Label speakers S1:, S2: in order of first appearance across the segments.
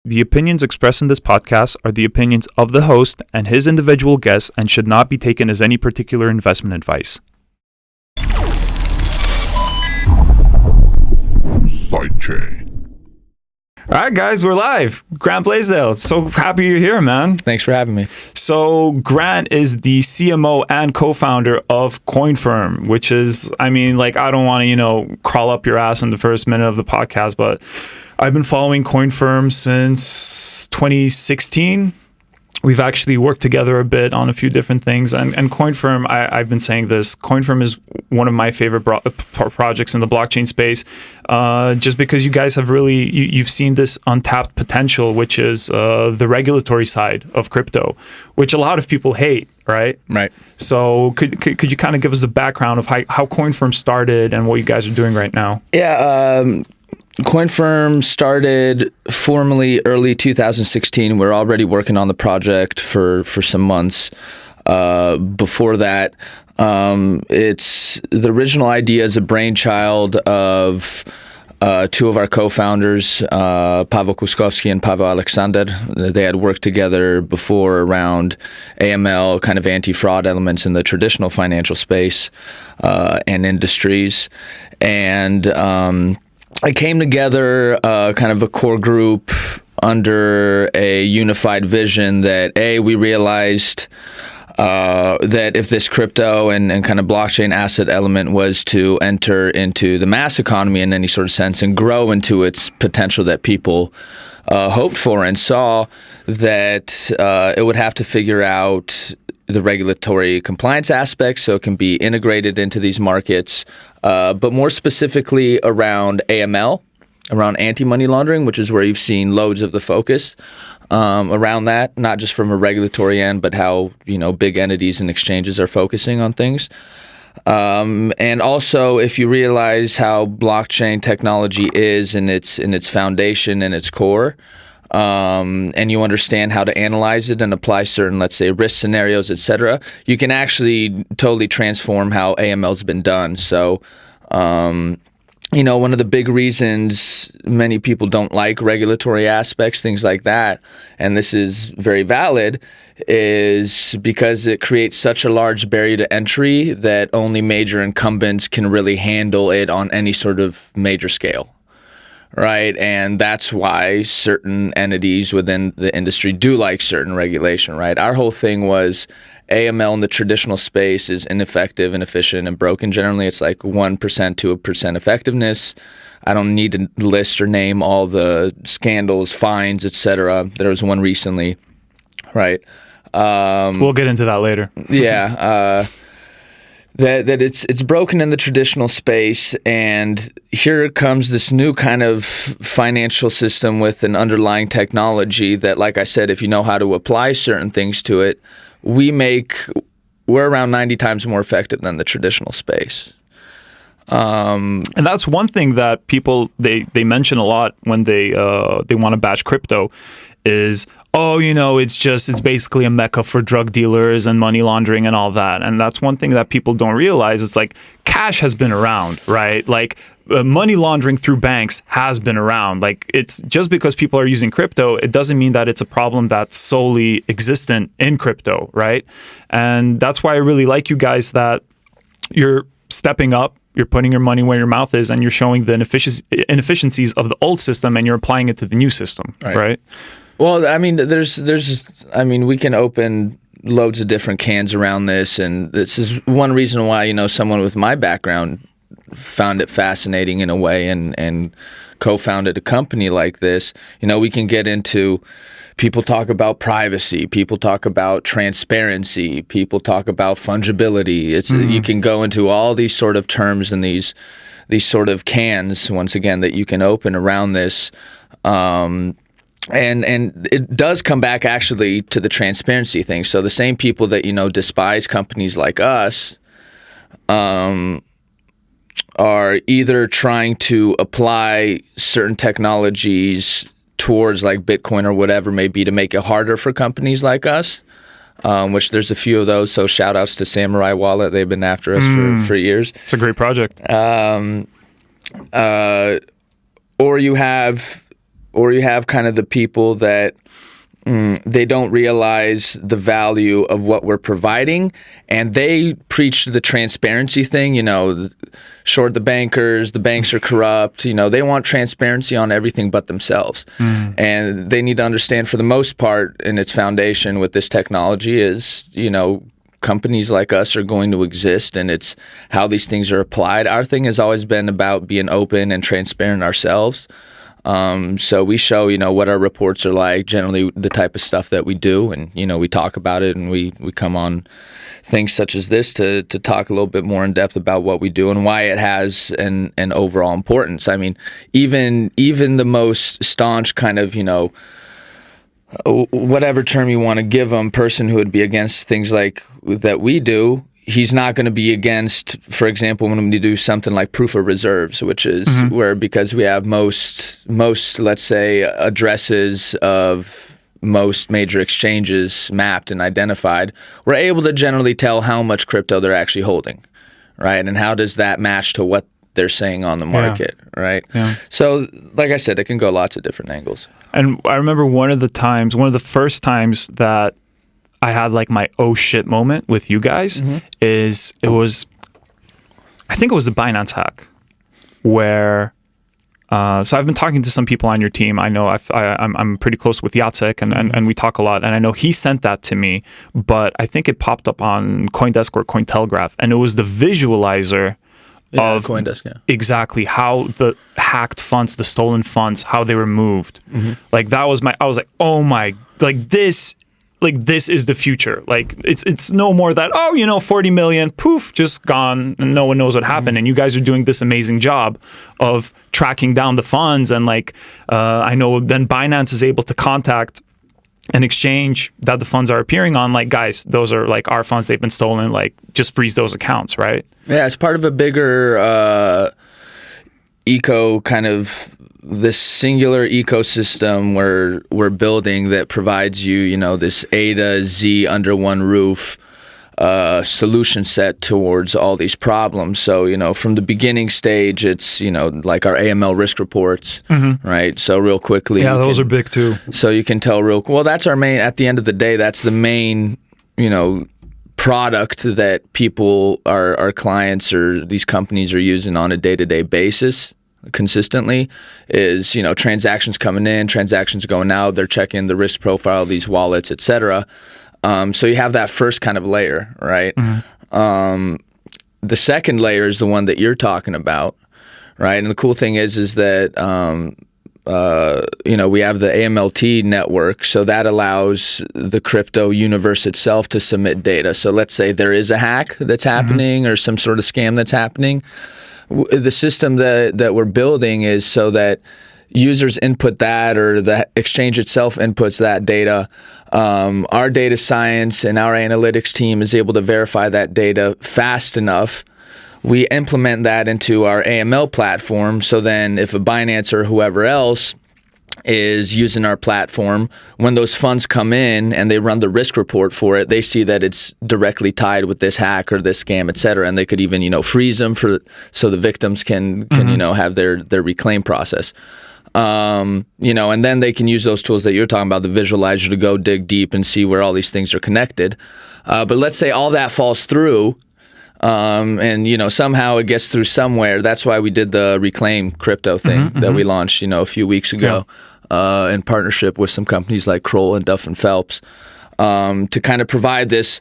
S1: The opinions expressed in this podcast are the opinions of the host and his individual guests and should not be taken as any particular investment advice.
S2: Sidechain.
S1: All right, guys, we're live. Grant Blaisdell, so happy you're here, man.
S3: Thanks for having me.
S1: So Grant is the CMO and co-founder of CoinFirm, which is, I don't want to, crawl up your ass in the first minute of the podcast, but I've been following CoinFirm since 2016. We've actually worked together a bit on a few different things. And CoinFirm, I've been saying this, CoinFirm is one of my favorite projects in the blockchain space, just because you guys have really, you've seen this untapped potential, which is the regulatory side of crypto, which a lot of people hate, right?
S3: Right.
S1: So could you kind of give us a background of how CoinFirm started and what you guys are doing right now?
S3: Yeah, CoinFirm started formally early 2016. We're already working on the project for some months. Before that, it's the original idea is a brainchild of two of our co-founders, Pavel Kuskovsky and Pavel Alexander. They had worked together before around AML, kind of anti-fraud elements in the traditional financial space and industries. And I came together kind of a core group under a unified vision that, we realized that if this crypto and kind of blockchain asset element was to enter into the mass economy in any sort of sense and grow into its potential that people hoped for and saw, that it would have to figure out the regulatory compliance aspects so it can be integrated into these markets, but more specifically around AML, around anti-money laundering, which is where you've seen loads of the focus around that, not just from a regulatory end, but how big entities and exchanges are focusing on things. And also, if you realize how blockchain technology is in its foundation and its core, and you understand how to analyze it and apply certain, let's say, risk scenarios, et cetera, you can actually totally transform how AML's been done. So, one of the big reasons many people don't like regulatory aspects, things like that, and this is very valid, is because it creates such a large barrier to entry that only major incumbents can really handle it on any sort of major scale. Right, and that's why certain entities within the industry do like certain regulation, right? Our whole thing was AML in the traditional space is ineffective, inefficient, and broken. Generally, it's like 1% to 1% effectiveness. I don't need to list or name all the scandals, fines, etc. There was one recently, right?
S1: We'll get into that later.
S3: Yeah. That it's broken in the traditional space, and here comes this new kind of financial system with an underlying technology that, like I said, if you know how to apply certain things to it, we're around 90 times more effective than the traditional space.
S1: And that's one thing that people they mention a lot when they want to bash crypto is, it's basically a mecca for drug dealers and money laundering and all that. And that's one thing that people don't realize. It's like cash has been around, right? Like money laundering through banks has been around. Like, it's just because people are using crypto, it doesn't mean that it's a problem that's solely existent in crypto, right? And that's why I really like you guys, that you're stepping up. You're putting your money where your mouth is, and you're showing the inefficiencies of the old system, and you're applying it to the new system, right?
S3: Well, we can open loads of different cans around this, and this is one reason why, someone with my background found it fascinating in a way and co-founded a company like this. We can get into, people talk about privacy, people talk about transparency, people talk about fungibility. You can go into all these sort of terms and these sort of cans, once again, that you can open around this. And it does come back actually to the transparency thing. So the same people that, despise companies like us are either trying to apply certain technologies towards like Bitcoin or whatever may be to make it harder for companies like us, which there's a few of those. So shout outs to Samurai Wallet. They've been after us for years.
S1: It's a great project.
S3: Or you have you have kind of the people that they don't realize the value of what we're providing, and they preach the transparency thing, short the bankers, the banks are corrupt, they want transparency on everything but themselves. And they need to understand, for the most part, in its foundation with this technology is, companies like us are going to exist, and it's how these things are applied. Our thing has always been about being open and transparent ourselves. So we show, what our reports are like, generally the type of stuff that we do, and, we talk about it, and we come on things such as this to talk a little bit more in depth about what we do and why it has an overall importance. I mean, even the most staunch kind of, whatever term you want to give them, person who would be against things like that we do, he's not going to be against, for example, when we do something like proof of reserves, which is where, because we have most, let's say, addresses of most major exchanges mapped and identified, we're able to generally tell how much crypto they're actually holding, right? And how does that match to what they're saying on the market, right? Yeah. So, like I said, it can go lots of different angles.
S1: And I remember one of the first times that I had like my oh shit moment with you guys I think it was the Binance hack where so I've been talking to some people on your team. I know I'm pretty close with Jacek and we talk a lot, and I know he sent that to me, but I think it popped up on CoinDesk or Cointelegraph, and it was the visualizer of
S3: CoinDesk,
S1: exactly how the hacked funds, the stolen funds, how they were moved. Like that was I was like, oh my, this is the future. Like it's no more that 40 million, poof, just gone, and no one knows what happened. And you guys are doing this amazing job of tracking down the funds, and I know then Binance is able to contact an exchange that the funds are appearing on, like, guys, those are like our funds, they've been stolen, like just freeze those accounts, right?
S3: Yeah, it's part of a bigger kind of this singular ecosystem where we're building that provides you, this A to Z under one roof solution set towards all these problems. So, from the beginning stage, it's, like our AML risk reports, right? So real quickly.
S1: Yeah, those are big too.
S3: So you can tell well, that's our main, at the end of the day, that's the main, product that people, our clients or these companies are using on a day-to-day basis consistently is, transactions coming in, transactions going out, they're checking the risk profile of these wallets, et cetera. So you have that first kind of layer, right? The second layer is the one that you're talking about, right? And the cool thing is that, we have the AMLT network, so that allows the crypto universe itself to submit data. So let's say there is a hack that's happening or some sort of scam that's happening. The system that we're building is so that users input that, or the exchange itself inputs that data. Our data science and our analytics team is able to verify that data fast enough. We implement that into our AML platform, so then if a Binance or whoever else is using our platform, when those funds come in and they run the risk report for it, they see that it's directly tied with this hack or this scam, et cetera. And they could even, freeze them so the victims can have their reclaim process. And then they can use those tools that you're talking about, the visualizer, to go dig deep and see where all these things are connected. But let's say all that falls through, and somehow it gets through somewhere. That's why we did the Reclaim crypto thing that we launched, a few weeks ago, in partnership with some companies like Kroll and Duff and Phelps, to kind of provide this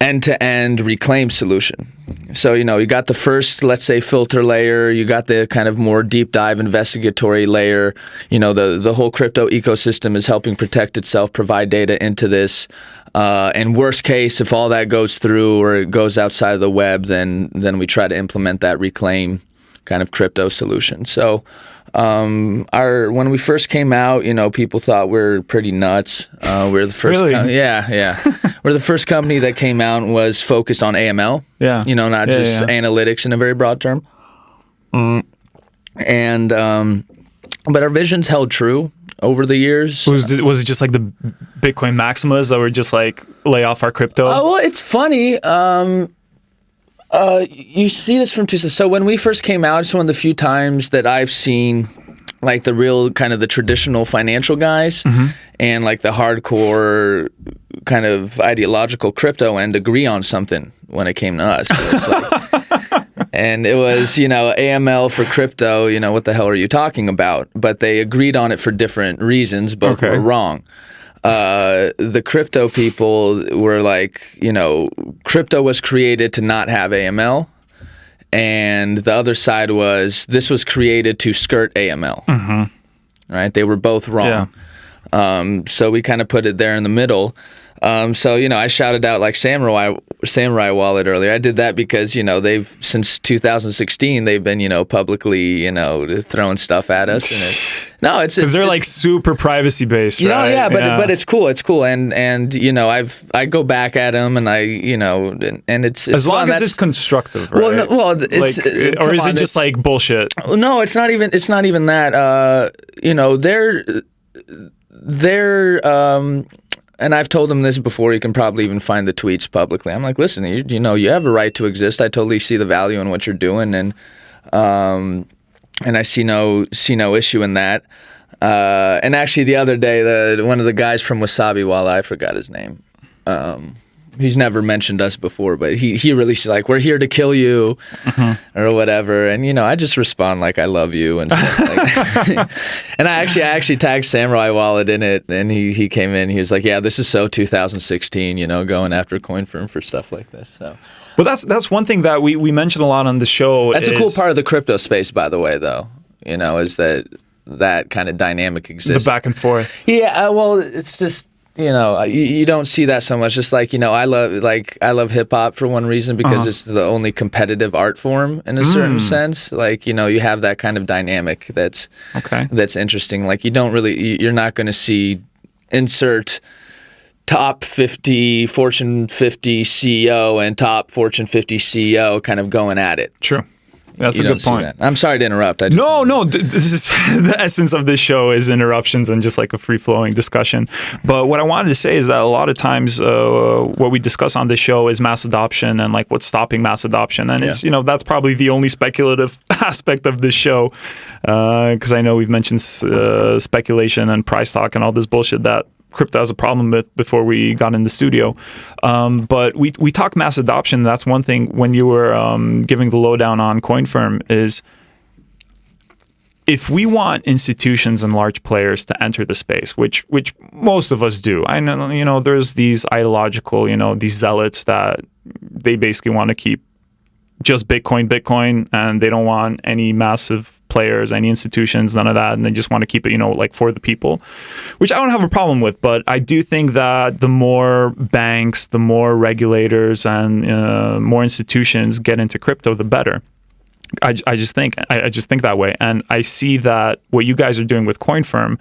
S3: end-to-end reclaim solution. So, you got the first, let's say, filter layer, you got the kind of more deep dive investigatory layer, the whole crypto ecosystem is helping protect itself, provide data into this. And worst case, if all that goes through or it goes outside of the web, then we try to implement that reclaim kind of crypto solution. So when we first came out, people thought we were pretty nuts. We're the first.
S1: Really?
S3: Yeah. We're the first company that came out and was focused on AML.
S1: Yeah.
S3: Not just analytics in a very broad term. And but our vision's held true over the years.
S1: Was it just like the Bitcoin Maximas that were just like lay off our crypto?
S3: Well, it's funny. You see this from two sides. So when we first came out, it's one of the few times that I've seen like the real kind of the traditional financial guys and like the hardcore kind of ideological crypto end agree on something when it came to us. It's like, and it was, you know, AML for crypto, you know, what the hell are you talking about? But they agreed on it for different reasons. Both were wrong. The crypto people were like, you know, crypto was created to not have AML. And the other side was, this was created to skirt AML. Right? They were both wrong. So we kind of put it there in the middle. So, you know, I shouted out like Samurai Wallet earlier. I did that because, you know, since 2016, they've been, you know, publicly, you know, throwing stuff at us. And it's
S1: because they're like super privacy based,
S3: you know,
S1: right?
S3: But it's cool. It's cool. And, you know, I go back at them and you know, and it's
S1: as long
S3: fun.
S1: as it's constructive, right?
S3: It's,
S1: like, or is it just like bullshit?
S3: No, it's not even that, you know, they're and I've told them this before. You can probably even find the tweets publicly. I'm like, listen, you know, you have a right to exist. I totally see the value in what you're doing, and I see no issue in that. And actually, the other day, one of the guys from Wasabi Wallet, I forgot his name. He's never mentioned us before, but he really like, we're here to kill you, or whatever. And you know, I just respond like, I love you, and stuff like and I actually tagged Samurai Wallet in it, and he came in. He was like, yeah, this is so 2016, you know, going after CoinFirm for stuff like this. So,
S1: but that's one thing that we mention a lot on the show.
S3: That's a cool part of the crypto space, by the way, though. You know, is that kind of dynamic exists.
S1: The back and forth.
S3: Yeah, well, it's just, you know, you don't see that so much. Just like, you know, I love hip hop for one reason, because it's the only competitive art form in a certain sense. Like, you know, you have that kind of dynamic that's interesting. Like, you're not going to see insert top 50 Fortune 50 CEO and top Fortune 50 CEO kind of going at it.
S1: True. That's a good point.
S3: I'm sorry to interrupt.
S1: No. This is the essence of this show is interruptions and just like a free-flowing discussion. But what I wanted to say is that a lot of times what we discuss on this show is mass adoption and like what's stopping mass adoption. And it's, you know, that's probably the only speculative aspect of this show, because I know we've mentioned speculation and price talk and all this bullshit that crypto has a problem with before we got in the studio. But we talk mass adoption. That's one thing when you were giving the lowdown on CoinFirm is if we want institutions and large players to enter the space, which most of us do. I know, you know, there's these ideological, you know, these zealots that they basically want to keep just Bitcoin, and they don't want any massive players, any institutions, none of that, and they just want to keep it, you know, like for the people, which I don't have a problem with. But I do think that the more banks, the more regulators, and more institutions get into crypto, the better. I just think that way, and I see that what you guys are doing with CoinFirm,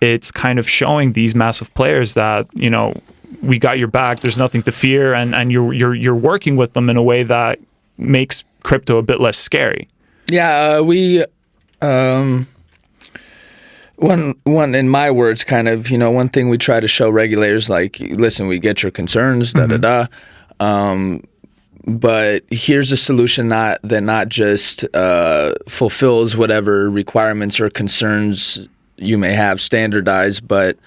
S1: it's kind of showing these massive players that, you know, we got your back. There's nothing to fear, and you're working with them in a way that makes crypto a bit less scary.
S3: Yeah, we one in my words, kind of, you know, one thing we try to show regulators, like, listen, we get your concerns, but here's a solution that not just fulfills whatever requirements or concerns you may have standardized, but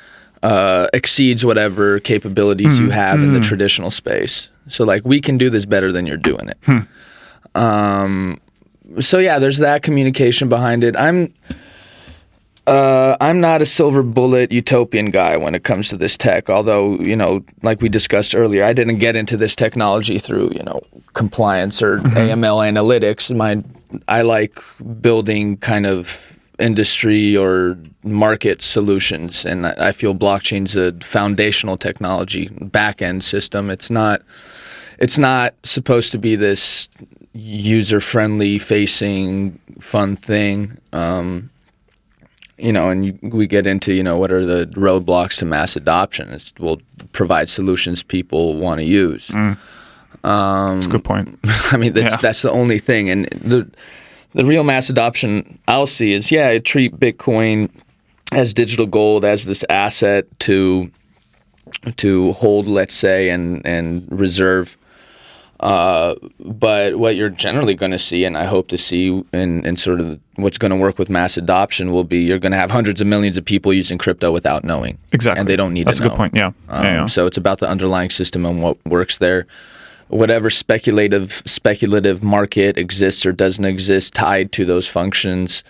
S3: exceeds whatever capabilities you have in the traditional space. So like, we can do this better than you're doing it. So yeah, there's that communication behind it. I'm not a silver bullet utopian guy when it comes to this tech, although, you know, like we discussed earlier, I didn't get into this technology through, you know, compliance or AML analytics. I like building kind of industry or market solutions, and I feel blockchain's a foundational technology, back-end system. It's not supposed to be this user-friendly facing fun thing. You know, and we get into, you know, what are the roadblocks to mass adoption? We'll provide solutions people want to use.
S1: That's a good point.
S3: I mean, that's the only thing. And the real mass adoption I'll see is, treat Bitcoin as digital gold, as this asset to hold, let's say, and reserve. But what you're generally going to see, and I hope to see in sort of what's going to work with mass adoption, will be you're going to have hundreds of millions of people using crypto without knowing.
S1: Exactly.
S3: And they don't need
S1: That's
S3: to know.
S1: That's a good point, yeah.
S3: So it's about the underlying system and what works there. Whatever speculative market exists or doesn't exist tied to those functions,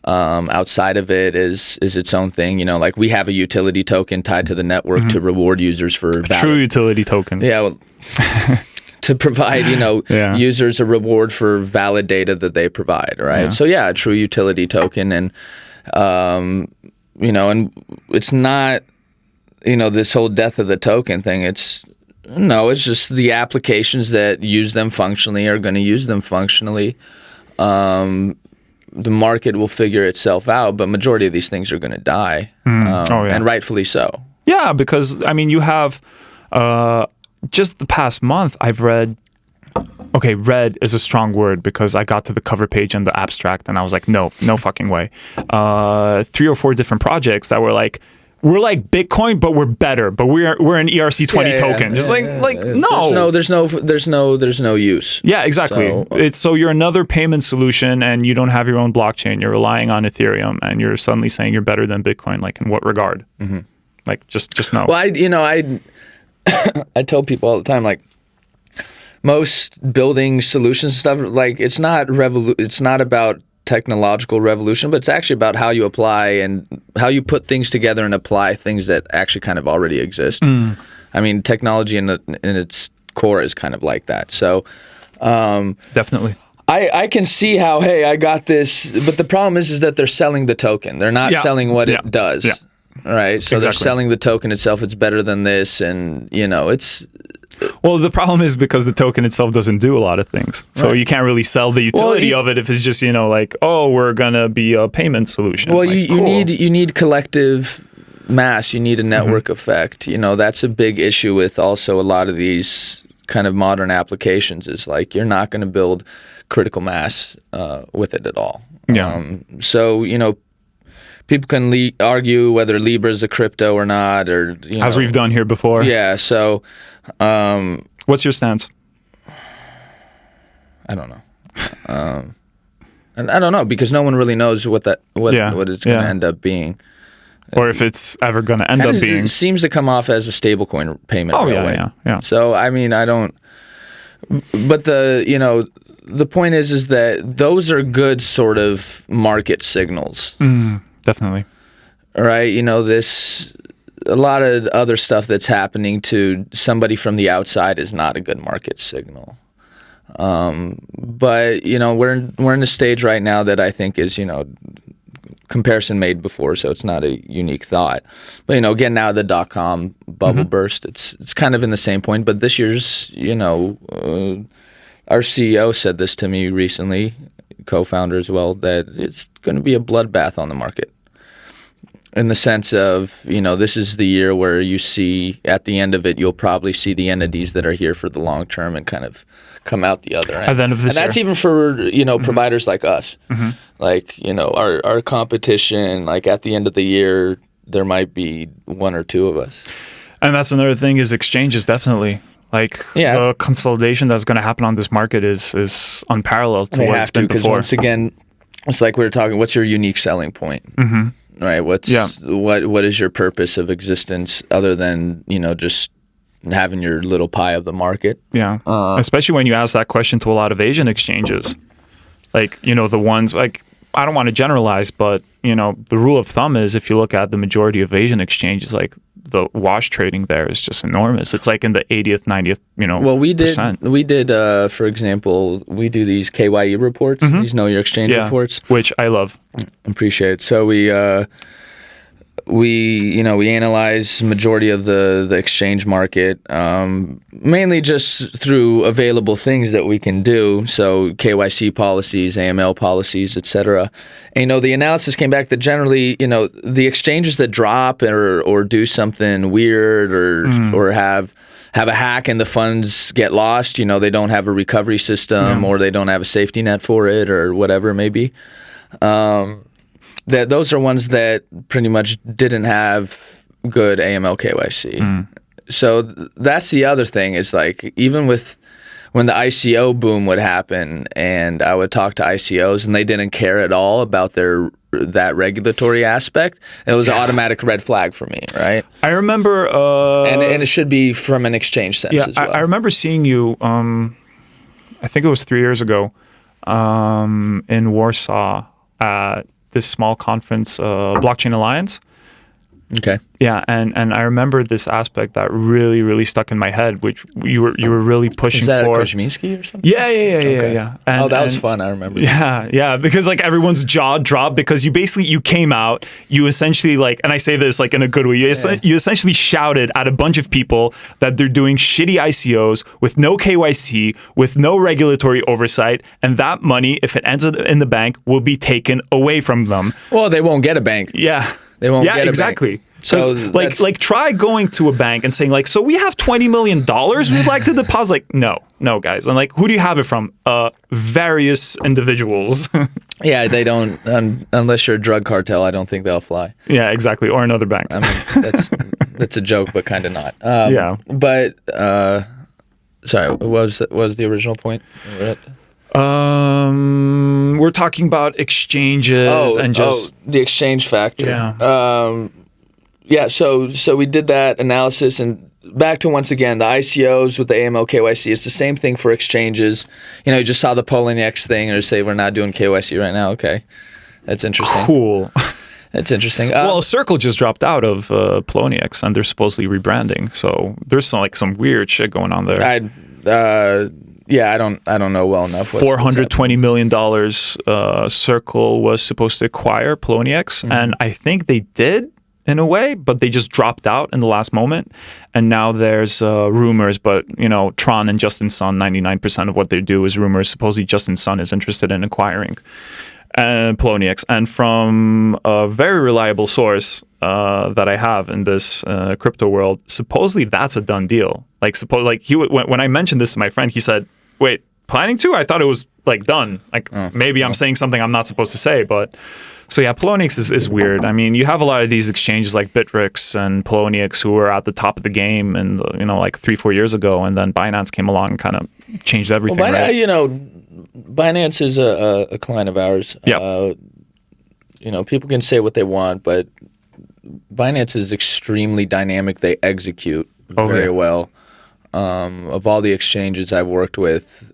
S3: outside of it is its own thing. You know, like we have a utility token tied to the network to reward users for
S1: true utility token.
S3: Yeah, well, to provide, users a reward for valid data that they provide, right?
S1: Yeah.
S3: So yeah, a true utility token, and and it's not, this whole death of the token thing. It's just the applications that use them functionally are going to use them functionally. The market will figure itself out, but majority of these things are going to die, and rightfully so.
S1: Yeah, because you have just the past month I've read. Okay, read is a strong word because I got to the cover page and the abstract, and I was like, no fucking way. 3 or 4 different projects that were like, we're like Bitcoin, but we're better. But we're an ERC20 token. Just no.
S3: There's no use.
S1: Yeah, exactly. So you're another payment solution, and you don't have your own blockchain. You're relying on Ethereum, and you're suddenly saying you're better than Bitcoin. Like in what regard? Mm-hmm. Like just no.
S3: Well, I tell people all the time, like most building solutions stuff, like it's not about technological revolution, but it's actually about how you apply and how you put things together and apply things that actually kind of already exist. Technology in its core is kind of like that. So
S1: definitely.
S3: I can see how, hey, I got this, but the problem is that they're selling the token. They're not selling what it does. Yeah. Right? So they're selling the token itself. It's better than this, and it's...
S1: Well, the problem is because the token itself doesn't do a lot of things. So you can't really sell the utility of it if it's just, we're going to be a payment solution.
S3: Well, you need collective mass. You need a network effect. That's a big issue with also a lot of these kind of modern applications is like you're not going to build critical mass with it at all.
S1: Yeah.
S3: People can argue whether Libra is a crypto or not, or
S1: as we've done here before.
S3: Yeah. So,
S1: what's your stance?
S3: I don't know. And I don't know because no one really knows what it's going to end up being,
S1: or if it's ever going to end up being.
S3: It seems to come off as a stablecoin payment.
S1: Oh yeah.
S3: So I don't. But the point is that those are good sort of market signals.
S1: Definitely.
S3: Right? A lot of other stuff that's happening to somebody from the outside is not a good market signal. But we're in a stage right now that I think is comparison made before, so it's not a unique thought. But again, now the .com bubble burst, it's kind of in the same point. But this year's our CEO said this to me recently, co-founder as well, that it's going to be a bloodbath on the market. In the sense of, this is the year where you see, at the end of it, you'll probably see the entities that are here for the long term and kind of come out the other end.
S1: At the end of this year.
S3: And that's even for, providers like us. Like, our competition, like at the end of the year, there might be 1 or 2 of us.
S1: And that's another thing is exchanges, definitely. Like the consolidation that's going to happen on this market is unparalleled to what it's been before.
S3: Because once again, it's like we were talking, what's your unique selling point? Right? What is your purpose of existence other than, just having your little pie of the market?
S1: Yeah. Especially when you ask that question to a lot of Asian exchanges. Like, the ones, like, I don't want to generalize, but, the rule of thumb is if you look at the majority of Asian exchanges, like, the wash trading there is just enormous. It's like in the 80th, 90th,
S3: Well, we did,
S1: percent.
S3: For example, we do these KYE reports, these Know Your Exchange reports.
S1: Which I love.
S3: Appreciate it. So we analyze majority of the exchange market, mainly just through available things that we can do. So KYC policies, AML policies, etc. And the analysis came back that generally, the exchanges that drop or do something weird or have a hack and the funds get lost, they don't have a recovery system or they don't have a safety net for it or whatever it may be. That those are ones that pretty much didn't have good AML KYC. So that's the other thing is like even with when the ICO boom would happen, and I would talk to ICOs, and they didn't care at all about that regulatory aspect, it was an automatic red flag for me, right?
S1: I remember,
S3: And it should be from an exchange sense as well.
S1: I remember seeing you. I think it was 3 years ago, in Warsaw at this small conference, Blockchain Alliance.
S3: Okay.
S1: Yeah, and I remember this aspect that really, really stuck in my head, which you were really pushing
S3: Is that
S1: for.
S3: Kozminski or something?
S1: Yeah. And,
S3: that was fun. I remember.
S1: Yeah, because like everyone's jaw dropped because you came out, you essentially like, and I say this like in a good way, you essentially shouted at a bunch of people that they're doing shitty ICOs with no KYC, with no regulatory oversight, and that money, if it ends up in the bank, will be taken away from them.
S3: Well, they won't get a bank.
S1: Yeah.
S3: They won't get a
S1: exactly.
S3: bank. So
S1: like try going to a bank and saying like, so we have $20 million we'd like to deposit. Like, no, guys. And like, who do you have it from? Various individuals.
S3: Yeah, they don't, unless you're a drug cartel, I don't think they'll fly.
S1: Yeah, exactly. Or another bank.
S3: I mean, that's a joke, but kind of not.
S1: Yeah.
S3: But, sorry, what was the original point?
S1: We're talking about exchanges and just
S3: the exchange factor.
S1: Yeah.
S3: Yeah, so we did that analysis, and back to once again the ICOs with the AML KYC. It's the same thing for exchanges. You just saw the Poloniex thing, or say we're not doing KYC right now. Okay, that's interesting.
S1: Cool.
S3: That's interesting.
S1: Well, Circle just dropped out of Poloniex, and they're supposedly rebranding. So there's some weird shit going on there.
S3: I don't know well enough.
S1: $420 million Circle was supposed to acquire Poloniex, and I think they did in a way, but they just dropped out in the last moment. And now there's rumors, but Tron and Justin Sun, 99% of what they do is rumors. Supposedly Justin Sun is interested in acquiring Poloniex. And from a very reliable source that I have in this crypto world, supposedly that's a done deal. When I mentioned this to my friend, he said, "Wait, planning to? I thought it was like done. Maybe I'm saying something I'm not supposed to say, but." So yeah, Poloniex is weird. I mean, you have a lot of these exchanges like Bittrex and Poloniex who were at the top of the game, and like 3-4 years ago, and then Binance came along and kind of changed everything.
S3: Well,
S1: right?
S3: Binance is a client of ours.
S1: Yeah.
S3: People can say what they want, but Binance is extremely dynamic. They execute very well. Of all the exchanges I've worked with,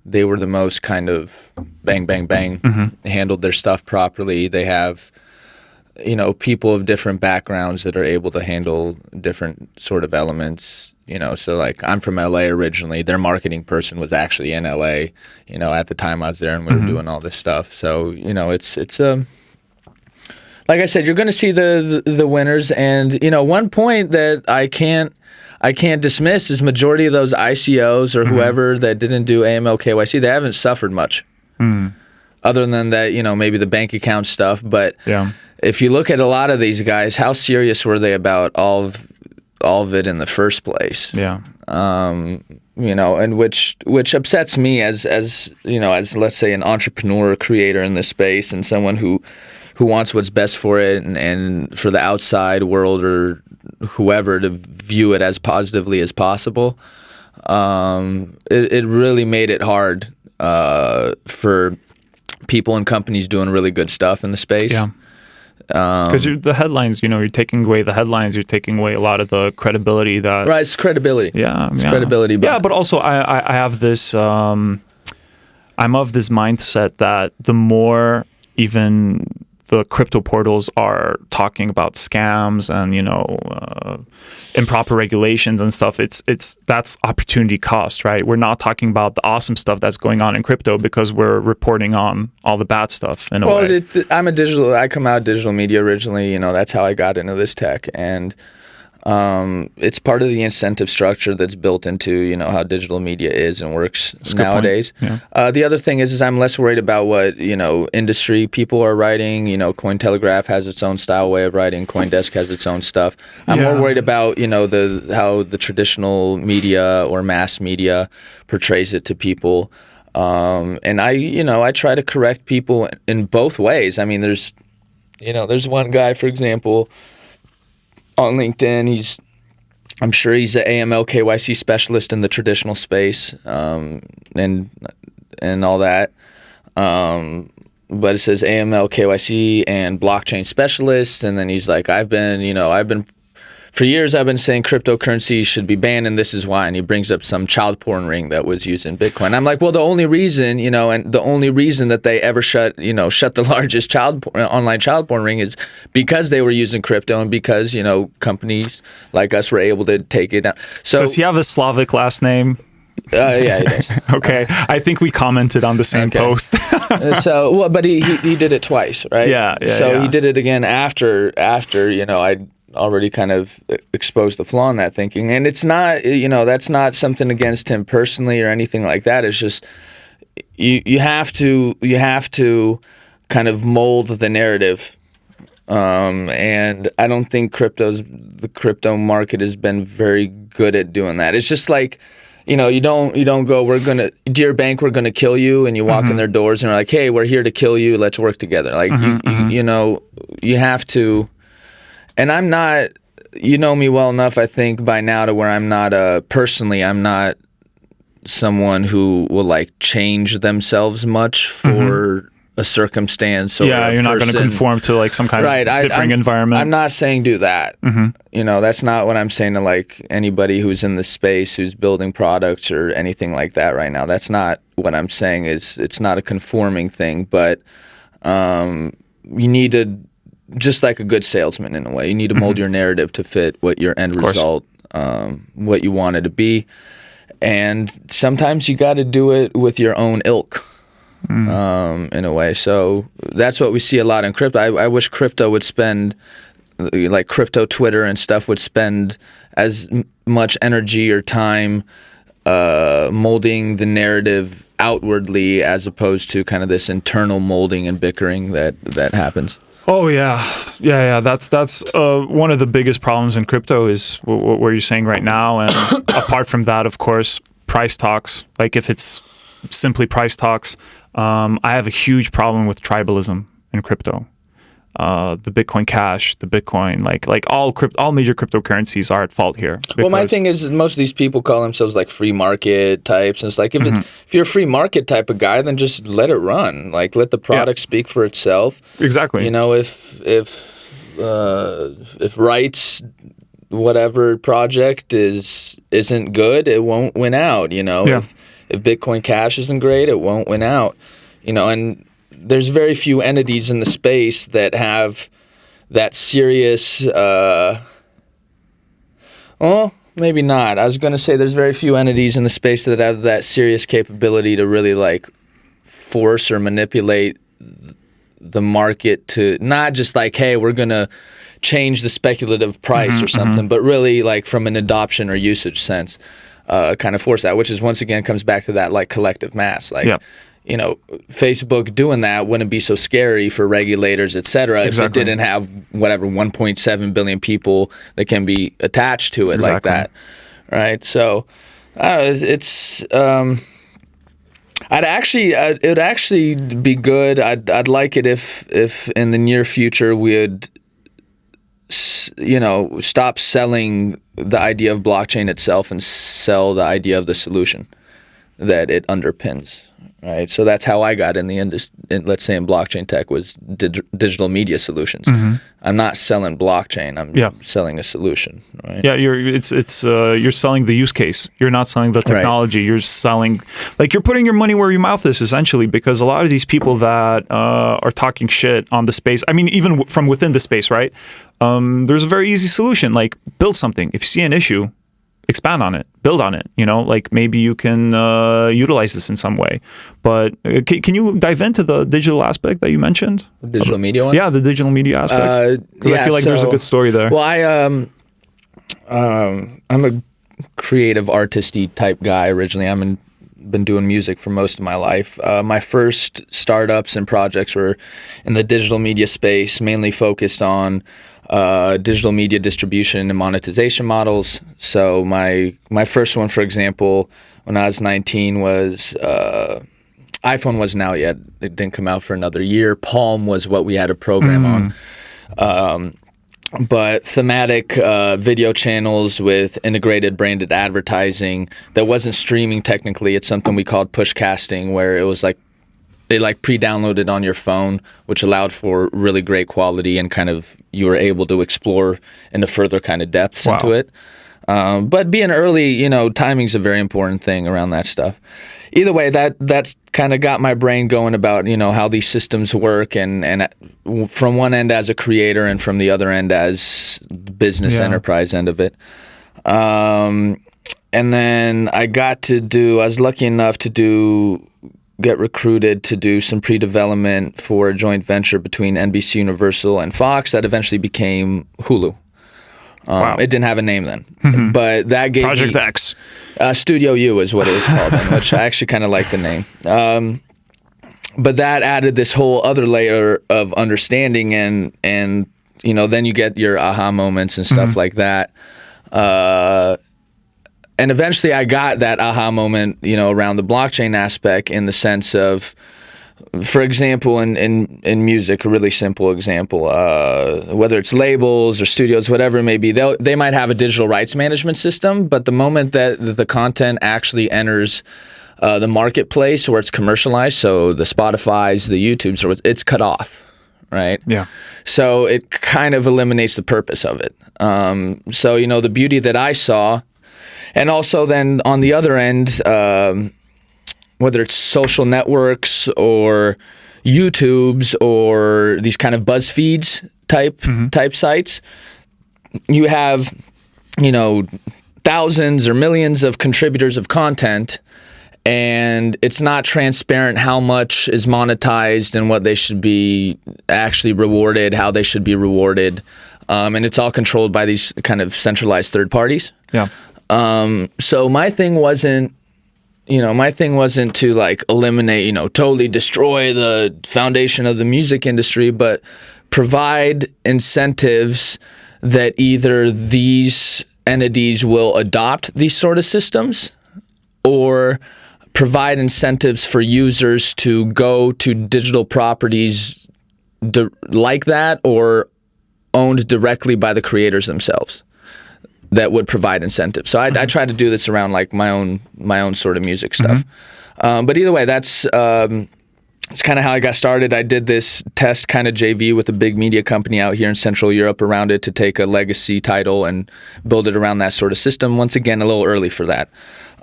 S3: they were the most kind of bang, bang, bang, handled their stuff properly. They have, people of different backgrounds that are able to handle different sort of elements. So like I'm from LA originally. Their marketing person was actually in LA, at the time I was there, and we were doing all this stuff. So, it's like I said, you're going to see the winners. And, one point that I can't dismiss is majority of those ICOs or whoever that didn't do AML KYC, they haven't suffered much. Other than that, maybe the bank account stuff. But if you look at a lot of these guys, how serious were they about all of it in the first place?
S1: Yeah.
S3: And which upsets me as let's say an entrepreneur or creator in this space, and someone who wants what's best for it and for the outside world or whoever to view it as positively as possible. It really made it hard for people and companies doing really good stuff in the space.
S1: Yeah. Because the headlines, you're taking away the headlines, you're taking away a lot of the credibility that...
S3: Right, it's credibility.
S1: Yeah.
S3: It's credibility.
S1: But also I have this... I'm of this mindset that the more even the crypto portals are talking about scams and improper regulations and stuff, that's opportunity cost, right? We're not talking about the awesome stuff that's going on in crypto because we're reporting on all the bad stuff in a way.
S3: I come out of digital media originally. That's how I got into this tech, and it's part of the incentive structure that's built into how digital media is and works nowadays. Yeah. The other thing is I'm less worried about what industry people are writing. Cointelegraph has its own style way of writing. CoinDesk has its own stuff. I'm more worried about how the traditional media or mass media portrays it to people. And I try to correct people in both ways. I mean, there's one guy, for example, on LinkedIn, I'm sure he's an AML KYC specialist in the traditional space, and all that. But it says AML KYC and blockchain specialist, and then he's like, for years I've been saying cryptocurrency should be banned, and this is why. And he brings up some child porn ring that was used in Bitcoin. I'm like, well, the only reason, that they ever shut the largest online child porn ring is because they were using crypto, and because companies like us were able to take it down. So
S1: does he have a Slavic last name?
S3: Yeah, he does.
S1: Okay, I think we commented on the same post.
S3: But he did it twice, right?
S1: Yeah.
S3: So he did it again after I already kind of exposed the flaw in that thinking. And it's not, that's not something against him personally or anything like that. It's just you have to kind of mold the narrative. And I don't think the crypto market has been very good at doing that. It's just like, you don't go, dear bank, we're gonna kill you, and you walk in their doors and are like, hey, we're here to kill you, let's work together. Like you have to. And I'm not, you know me well enough, I think, by now to where I'm not personally, I'm not someone who will like change themselves much for a circumstance or
S1: you're not going to conform to like some kind of differing environment.
S3: I'm not saying do that. That's not what I'm saying to like anybody who's in the space, who's building products or anything like that right now. That's not what I'm saying. It's not a conforming thing, but you need to, just like a good salesman in a way, you need to mold your narrative to fit what your end result, what you want it to be. And sometimes you got to do it with your own ilk, in a way. So that's what we see a lot in crypto. I wish crypto would spend, like crypto Twitter and stuff would spend as much energy or time molding the narrative outwardly as opposed to kind of this internal molding and bickering that happens.
S1: Oh yeah. That's one of the biggest problems in crypto is what you're saying right now. And apart from that, of course, price talks. Like if it's simply price talks, I have a huge problem with tribalism in crypto. The Bitcoin Cash, the Bitcoin, like all major cryptocurrencies are at fault here.
S3: Well, my thing is most of these people call themselves like free market types, and it's like if you're a free market type of guy, then just let it run. Like let the product speak for itself. Exactly. If Wright's whatever project isn't good, it won't win out. If Bitcoin Cash isn't great, it won't win out. And there's very few entities in the space that have that serious, maybe not. I was going to say there's very few entities in the space that have that serious capability to really like force or manipulate the market to not just like, hey, we're going to change the speculative price or something, but really like from an adoption or usage sense, kind of force that, which is once again comes back to that like collective mass. Like, Facebook doing that wouldn't be so scary for regulators, et cetera, if it didn't have 1.7 billion people that can be attached to it like that, right? So, it's it'd actually be good. I'd like it if in the near future we would, stop selling the idea of blockchain itself and sell the idea of the solution that it underpins. Right, so that's how I got in the industry. Let's say in blockchain tech was digital media solutions. I'm not selling blockchain. I'm selling a solution. Right? Yeah, you're
S1: selling the use case. You're not selling the technology. Right. You're selling, like you're putting your money where your mouth is essentially. Because a lot of these people that are talking shit on the space. I mean, even from within the space, right? There's a very easy solution. Like build something. If you see an issue, expand on it, build on it, like maybe you can utilize this in some way. But can you dive into the digital aspect that you mentioned?
S3: The digital media one?
S1: Yeah, the digital media aspect. Because I feel like there's a good story there.
S3: Well, I'm a creative artisty type guy originally. Been doing music for most of my life. My first startups and projects were in the digital media space, mainly focused on digital media distribution and monetization models. So my first one, for example, when I was 19 was iPhone wasn't out yet. It didn't come out for another year. Palm was what we had a program on. but thematic video channels with integrated branded advertising that wasn't streaming technically. It's something we called pushcasting, where it was like they like pre-downloaded on your phone, which allowed for really great quality and kind of you were able to explore into further kind of depths into it. But being early, timing's a very important thing around that stuff. Either way, that's kind of got my brain going about, how these systems work and from one end as a creator and from the other end as the business enterprise end of it. And then I was lucky enough to get recruited to do some pre-development for a joint venture between NBC Universal and Fox that eventually became Hulu.
S1: Wow.
S3: It didn't have a name then, but that gave
S1: Project
S3: me,
S1: X.
S3: Studio U is what it was called, then, which I actually kind of like the name. But that added this whole other layer of understanding, and then you get your aha moments and stuff like that. And eventually, I got that aha moment, around the blockchain aspect, in the sense of, for example, in music, a really simple example, whether it's labels or studios, whatever it may be, they might have a digital rights management system, but the moment that the content actually enters the marketplace or it's commercialized, so the Spotifys, the YouTubes, it's cut off, right?
S1: Yeah.
S3: So it kind of eliminates the purpose of it. So, the beauty that I saw, and also then on the other end, whether it's social networks or YouTubes or these kind of BuzzFeeds type sites, you have, thousands or millions of contributors of content, and it's not transparent how much is monetized and what they should be actually rewarded, how they should be rewarded. And it's all controlled by these kind of centralized third parties.
S1: Yeah.
S3: So my thing wasn't to like eliminate, totally destroy the foundation of the music industry, but provide incentives that either these entities will adopt these sort of systems or provide incentives for users to go to digital properties like that or owned directly by the creators themselves that would provide incentives. So I try to do this around like my own sort of music stuff. But either way, that's it's kind of how I got started. I did this test kind of JV with a big media company out here in Central Europe around it to take a legacy title and build it around that sort of system. Once again, a little early for that.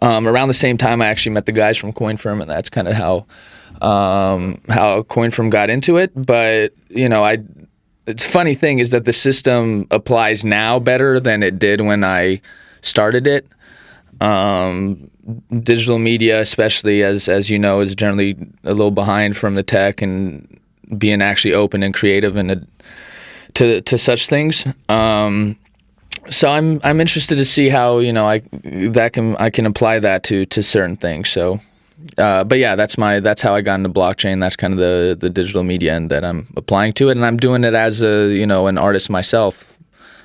S3: Around the same time, I actually met the guys from CoinFirm, and that's kind of how CoinFirm got into it. But it's a funny thing is that the system applies now better than it did when I started it. Digital media, especially as you know, is generally a little behind from the tech and being actually open and creative and to such things. So I'm interested to see how I can apply that to certain things. So. But yeah, that's how I got into blockchain. That's kind of the digital media end that I'm applying to it, and I'm doing it as an artist myself.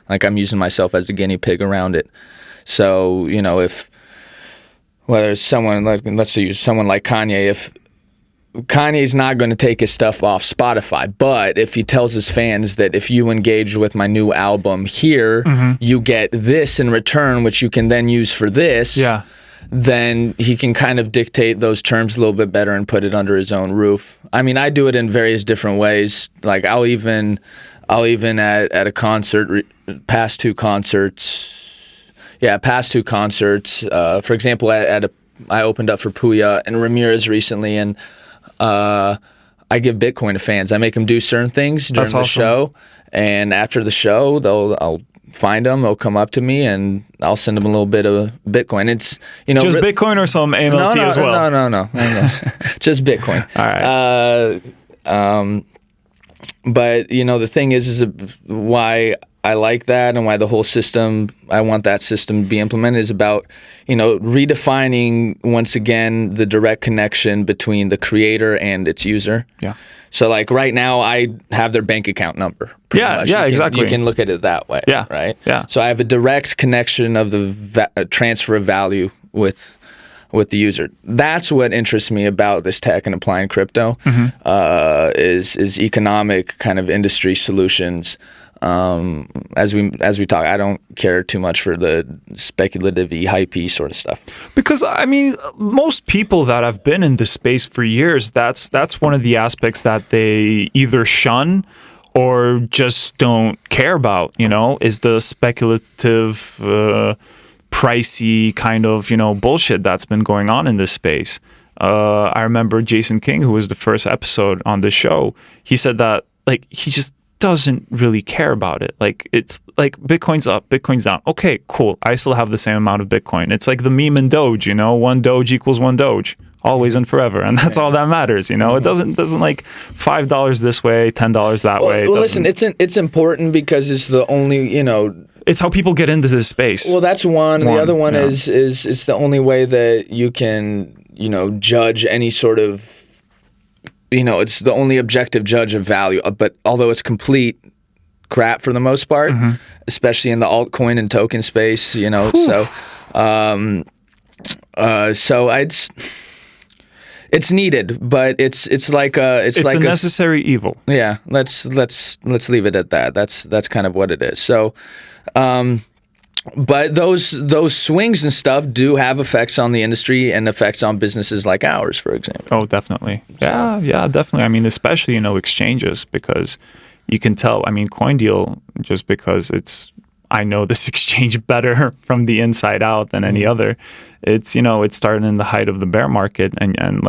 S3: Like I'm using myself as a guinea pig around it. So if whether it's someone like, let's use someone like Kanye, if Kanye's not going to take his stuff off Spotify, but if he tells his fans that if you engage with my new album here, you get this in return, which you can then use for this. Yeah. Then he can kind of dictate those terms a little bit better and put it under his own roof. I mean, I do it in various different ways. Like I'll even at a concert, past two concerts. For example, I opened up for Puya and Ramirez recently, and I give Bitcoin to fans. I make them do certain things during the show, and after the show, I'll find them, they'll come up to me, and I'll send them a little bit of Bitcoin. It's
S1: just Bitcoin or some AMLT as well?
S3: No. Just Bitcoin.
S1: All right.
S3: But the thing is why I like that and why the whole system, I want that system to be implemented, is about redefining once again the direct connection between the creator and its user. Yeah. So like right now, I have their bank account number.
S1: Yeah, exactly.
S3: You can look at it that way. Yeah. Right. Yeah. So I have a direct connection of the transfer of value with the user. That's what interests me about this tech and applying crypto. Is economic kind of industry solutions. As we talk, I don't care too much for the speculative-y, hype-y sort of stuff.
S1: Because I mean, most people that have been in this space for years, that's one of the aspects that they either shun or just don't care about. Is the speculative, pricey kind of bullshit that's been going on in this space. I remember Jason King, who was the first episode on the show. He said that he just doesn't really care about it. It's like Bitcoin's up, Bitcoin's down. Okay, cool. I still have the same amount of Bitcoin. It's like the meme in Doge, one Doge equals one Doge, always and forever, and that's all that matters. It doesn't like $5 this way, $10 that way.
S3: Well, listen, it's important because it's the only
S1: It's how people get into this space.
S3: Well, that's one. The other one is it's the only way that you can judge any sort of. It's the only objective judge of value, but although it's complete crap for the most part, especially in the altcoin and token space, so it's needed, but it's like a
S1: necessary evil.
S3: Yeah, let's leave it at that. That's kind of what it is. So, but those swings and stuff do have effects on the industry and effects on businesses like ours, for example.
S1: Oh, definitely. Yeah, definitely. I mean, especially, exchanges, because you can tell, CoinDeal, just because I know this exchange better from the inside out than any other. It's, it started in the height of the bear market and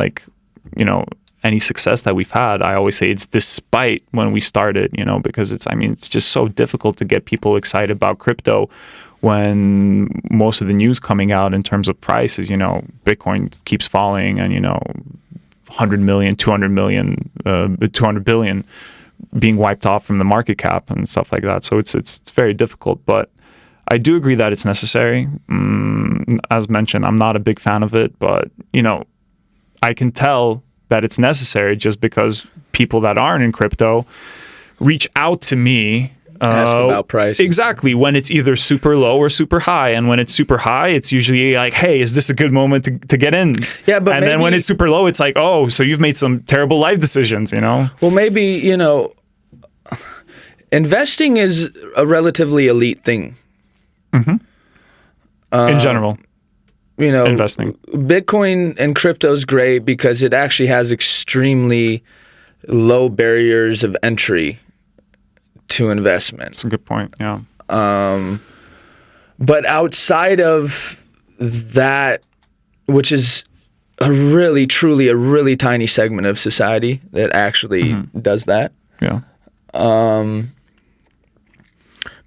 S1: any success that we've had, I always say it's despite when we started, because it's just so difficult to get people excited about crypto when most of the news coming out in terms of prices, Bitcoin keeps falling and, 100 million, 200 million, 200 billion being wiped off from the market cap and stuff like that. So it's very difficult, but I do agree that it's necessary. As mentioned, I'm not a big fan of it, but, I can tell that it's necessary just because people that aren't in crypto reach out to me.
S3: Ask about price.
S1: Exactly. When it's either super low or super high. And when it's super high, it's usually like, hey, is this a good moment to get in?
S3: Yeah, but
S1: then when it's super low, it's like, oh, so you've made some terrible life decisions, Well,
S3: maybe, investing is a relatively elite thing.
S1: In general. Investing.
S3: Bitcoin and crypto is great because it actually has extremely low barriers of entry to investment.
S1: That's a good point, yeah.
S3: But outside of that, which is truly a really tiny segment of society that actually does that.
S1: Yeah.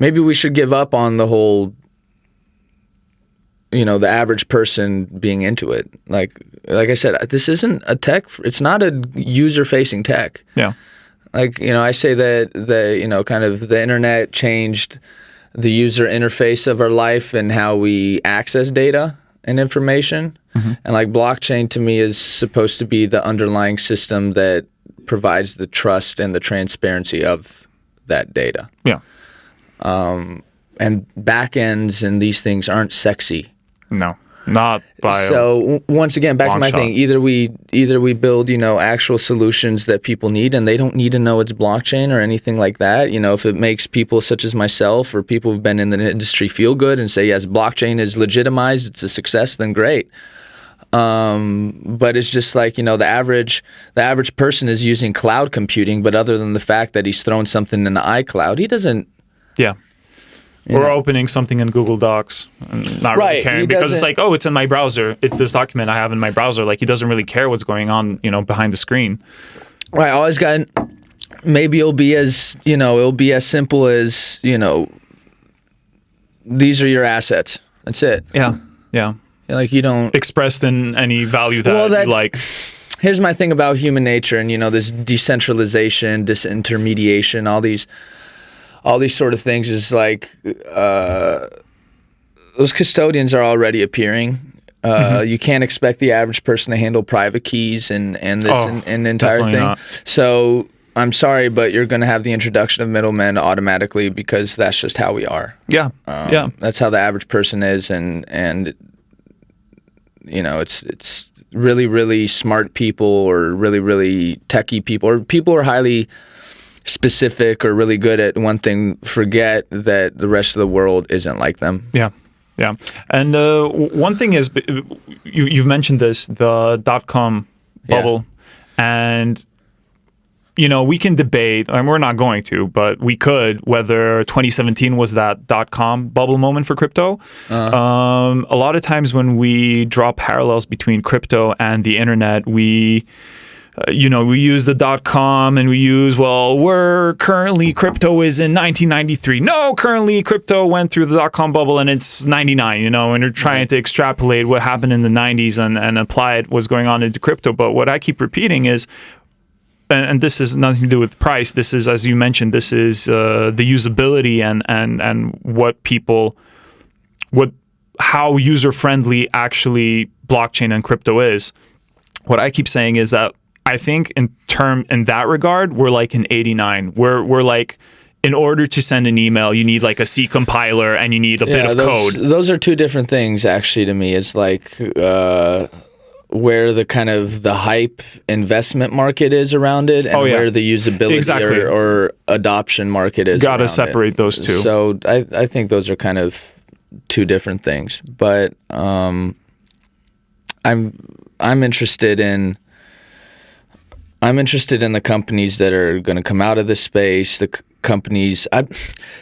S3: Maybe we should give up on the whole the average person being into it. Like I said, this isn't a tech. It's not a user-facing tech.
S1: Yeah.
S3: I say that kind of the internet changed the user interface of our life and how we access data and information. And blockchain to me is supposed to be the underlying system that provides the trust and the transparency of that data.
S1: Yeah.
S3: And backends and these things aren't sexy.
S1: No, not by.
S3: So once again, back to my thing. Either we build actual solutions that people need, and they don't need to know it's blockchain or anything like that. If it makes people such as myself or people who've been in the industry feel good and say yes, blockchain is legitimized, it's a success, then great. But it's just like the average person is using cloud computing, but other than the fact that he's thrown something in the iCloud, he doesn't.
S1: Yeah. Or opening something in Google Docs and not really caring because it's like, oh, it's in my browser. It's this document I have in my browser. Like, he doesn't really care what's going on, behind the screen.
S3: Right. Always got. Maybe it'll be as simple as these are your assets. That's it.
S1: Yeah. Yeah.
S3: Like, you don't
S1: expressed in any value that you like.
S3: Here's my thing about human nature and this decentralization, disintermediation, all these sort of things is like those custodians are already appearing. You can't expect the average person to handle private keys and the entire thing.
S1: Not.
S3: So I'm sorry, but you're going to have the introduction of middlemen automatically because that's just how we are.
S1: Yeah.
S3: That's how the average person is, and it's really, really smart people or really, really techie people or people who are highly specific or really good at one thing forget that the rest of the world isn't like them.
S1: Yeah. Yeah. And one thing is, you've mentioned this, the .com bubble. And, you know, we can debate, and we're not going to, but we could, whether 2017 was that .com bubble moment for crypto. A lot of times when we draw parallels between crypto and the internet, we use the .com and we use, currently crypto is in 1993. No, currently crypto went through the .com bubble and it's 99, and you're trying to extrapolate what happened in the 90s and apply it, what's going on into crypto. But what I keep repeating is, and this has nothing to do with price, this is, as you mentioned, this is the usability and how user-friendly actually blockchain and crypto is. What I keep saying is that I think in that regard, we're like in 89. We're like, in order to send an email, you need like a C compiler and you need a bit of code.
S3: Those are two different things, actually, to me. It's like where the kind of the hype investment market is around it, and where the usability or adoption market is.
S1: Got to separate those two.
S3: So I think those are kind of two different things. But I'm interested in. I'm interested in the companies that are going to come out of this space. The companies,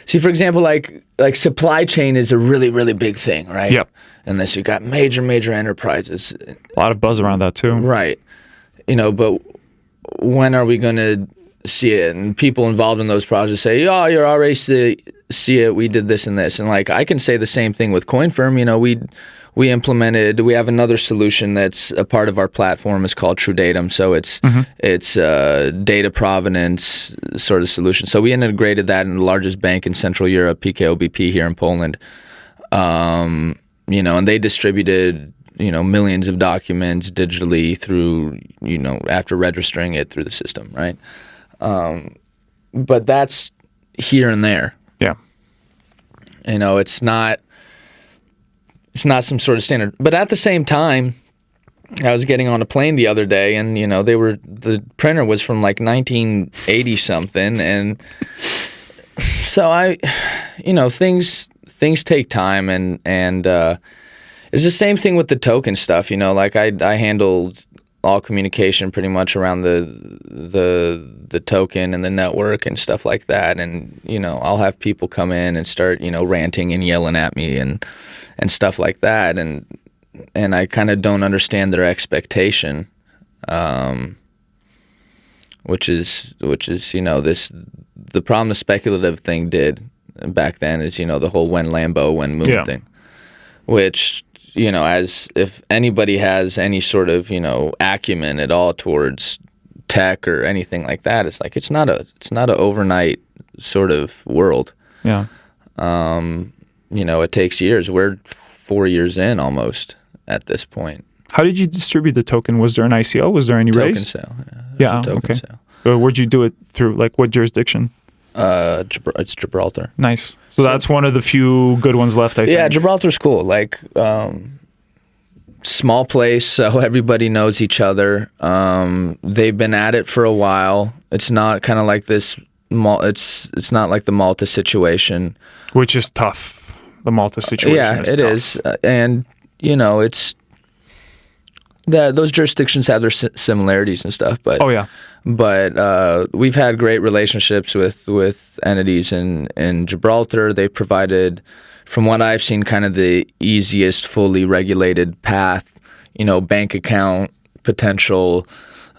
S3: see, for example, like supply chain is a really, really big thing, right?
S1: Yep.
S3: And this, you got major enterprises.
S1: A lot of buzz around that too.
S3: Right. But when are we going to see it? And people involved in those projects say, "Oh, you're already see it. We did this and this." And like I can say the same thing with CoinFirm. We have another solution that's a part of our platform. It's called TrueDatum. So it's data provenance sort of solution. So we integrated that in the largest bank in Central Europe, PKO BP here in Poland. And they distributed, millions of documents digitally through, after registering it through the system, right? But that's here and there.
S1: Yeah.
S3: It's not some sort of standard. But at the same time, I was getting on a plane the other day, and the printer was from like 1980 something, and so things take time, and it's the same thing with the token stuff. Like I handled all communication pretty much around the token and the network and stuff like that, and I'll have people come in and start ranting and yelling at me and stuff like that, and I kind of don't understand their expectation, which is the problem the speculative thing did back then is the whole when Lambo when Moon thing, which as if anybody has any sort of acumen at all towards tech or anything like that, it's like it's not a overnight sort of world.
S1: Yeah.
S3: It takes years. We're 4 years in almost at this point.
S1: How did you distribute the token? Was there an ICO? Was there any raise?
S3: Token sale.
S1: Yeah. Okay. Sale. Where'd you do it through? Like what jurisdiction?
S3: It's Gibraltar.
S1: Nice. So that's one of the few good ones left, I think.
S3: Yeah, Gibraltar's cool. Like small place, so everybody knows each other. They've been at it for a while. It's not kind of like this. It's not like the Malta situation,
S1: which is tough. The Malta situation.
S3: Yeah,
S1: is
S3: it
S1: tough.
S3: is, and it's that those jurisdictions have their similarities and stuff. But we've had great relationships with entities in Gibraltar. They've provided, from what I've seen, kind of the easiest fully regulated path. Bank account potential.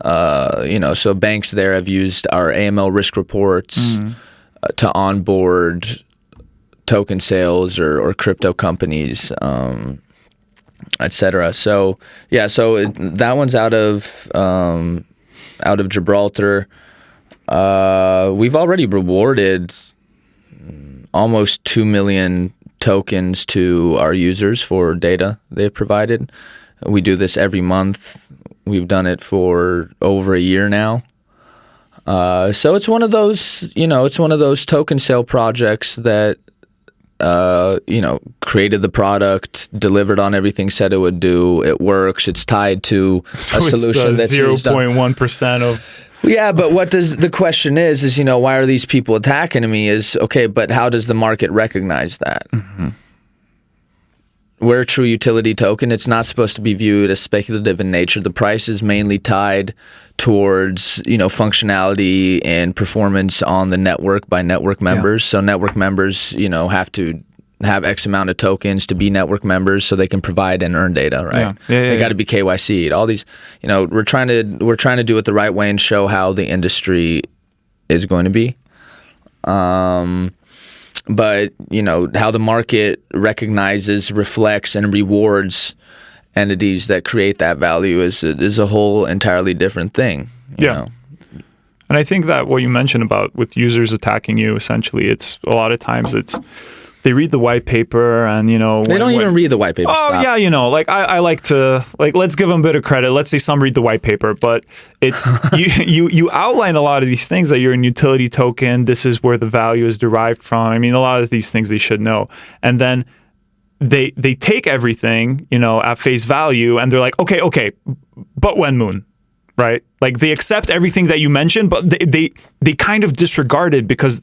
S3: So banks there have used our AML risk reports to onboard token sales or crypto companies, et cetera. So that one's out of Gibraltar. We've already rewarded almost 2 million tokens to our users for data they've provided. We do this every month. We've done it for over a year now. So it's one of those, token sale projects that, created the product, delivered on everything said it would do. It works. It's tied to a solution that's
S1: 0.1% of
S3: Yeah, but the question is, why are these people attacking me? Is okay, but how does the market recognize that?
S1: Mm-hmm.
S3: We're a true utility token. It's not supposed to be viewed as speculative in nature. The price is mainly tied towards, functionality and performance on the network by network members. So network members, have to have X amount of tokens to be network members so they can provide and earn data, right? They got to be KYC'd. All these, we're trying to do it the right way and show how the industry is going to be. But how the market recognizes, reflects, and rewards entities that create that value is a whole entirely different thing. You know?
S1: And I think that what you mentioned about with users attacking you, essentially, it's a lot of times they read the white paper and they
S3: don't even read the white paper.
S1: Oh
S3: Stop.
S1: yeah, I like to let's give them a bit of credit. Let's say some read the white paper, but it's you outline a lot of these things that you're a utility token. This is where the value is derived from. I mean, a lot of these things they should know, and then they take everything at face value and they're like, okay, but when Moon. Right? Like they accept everything that you mentioned, but they kind of disregard it because,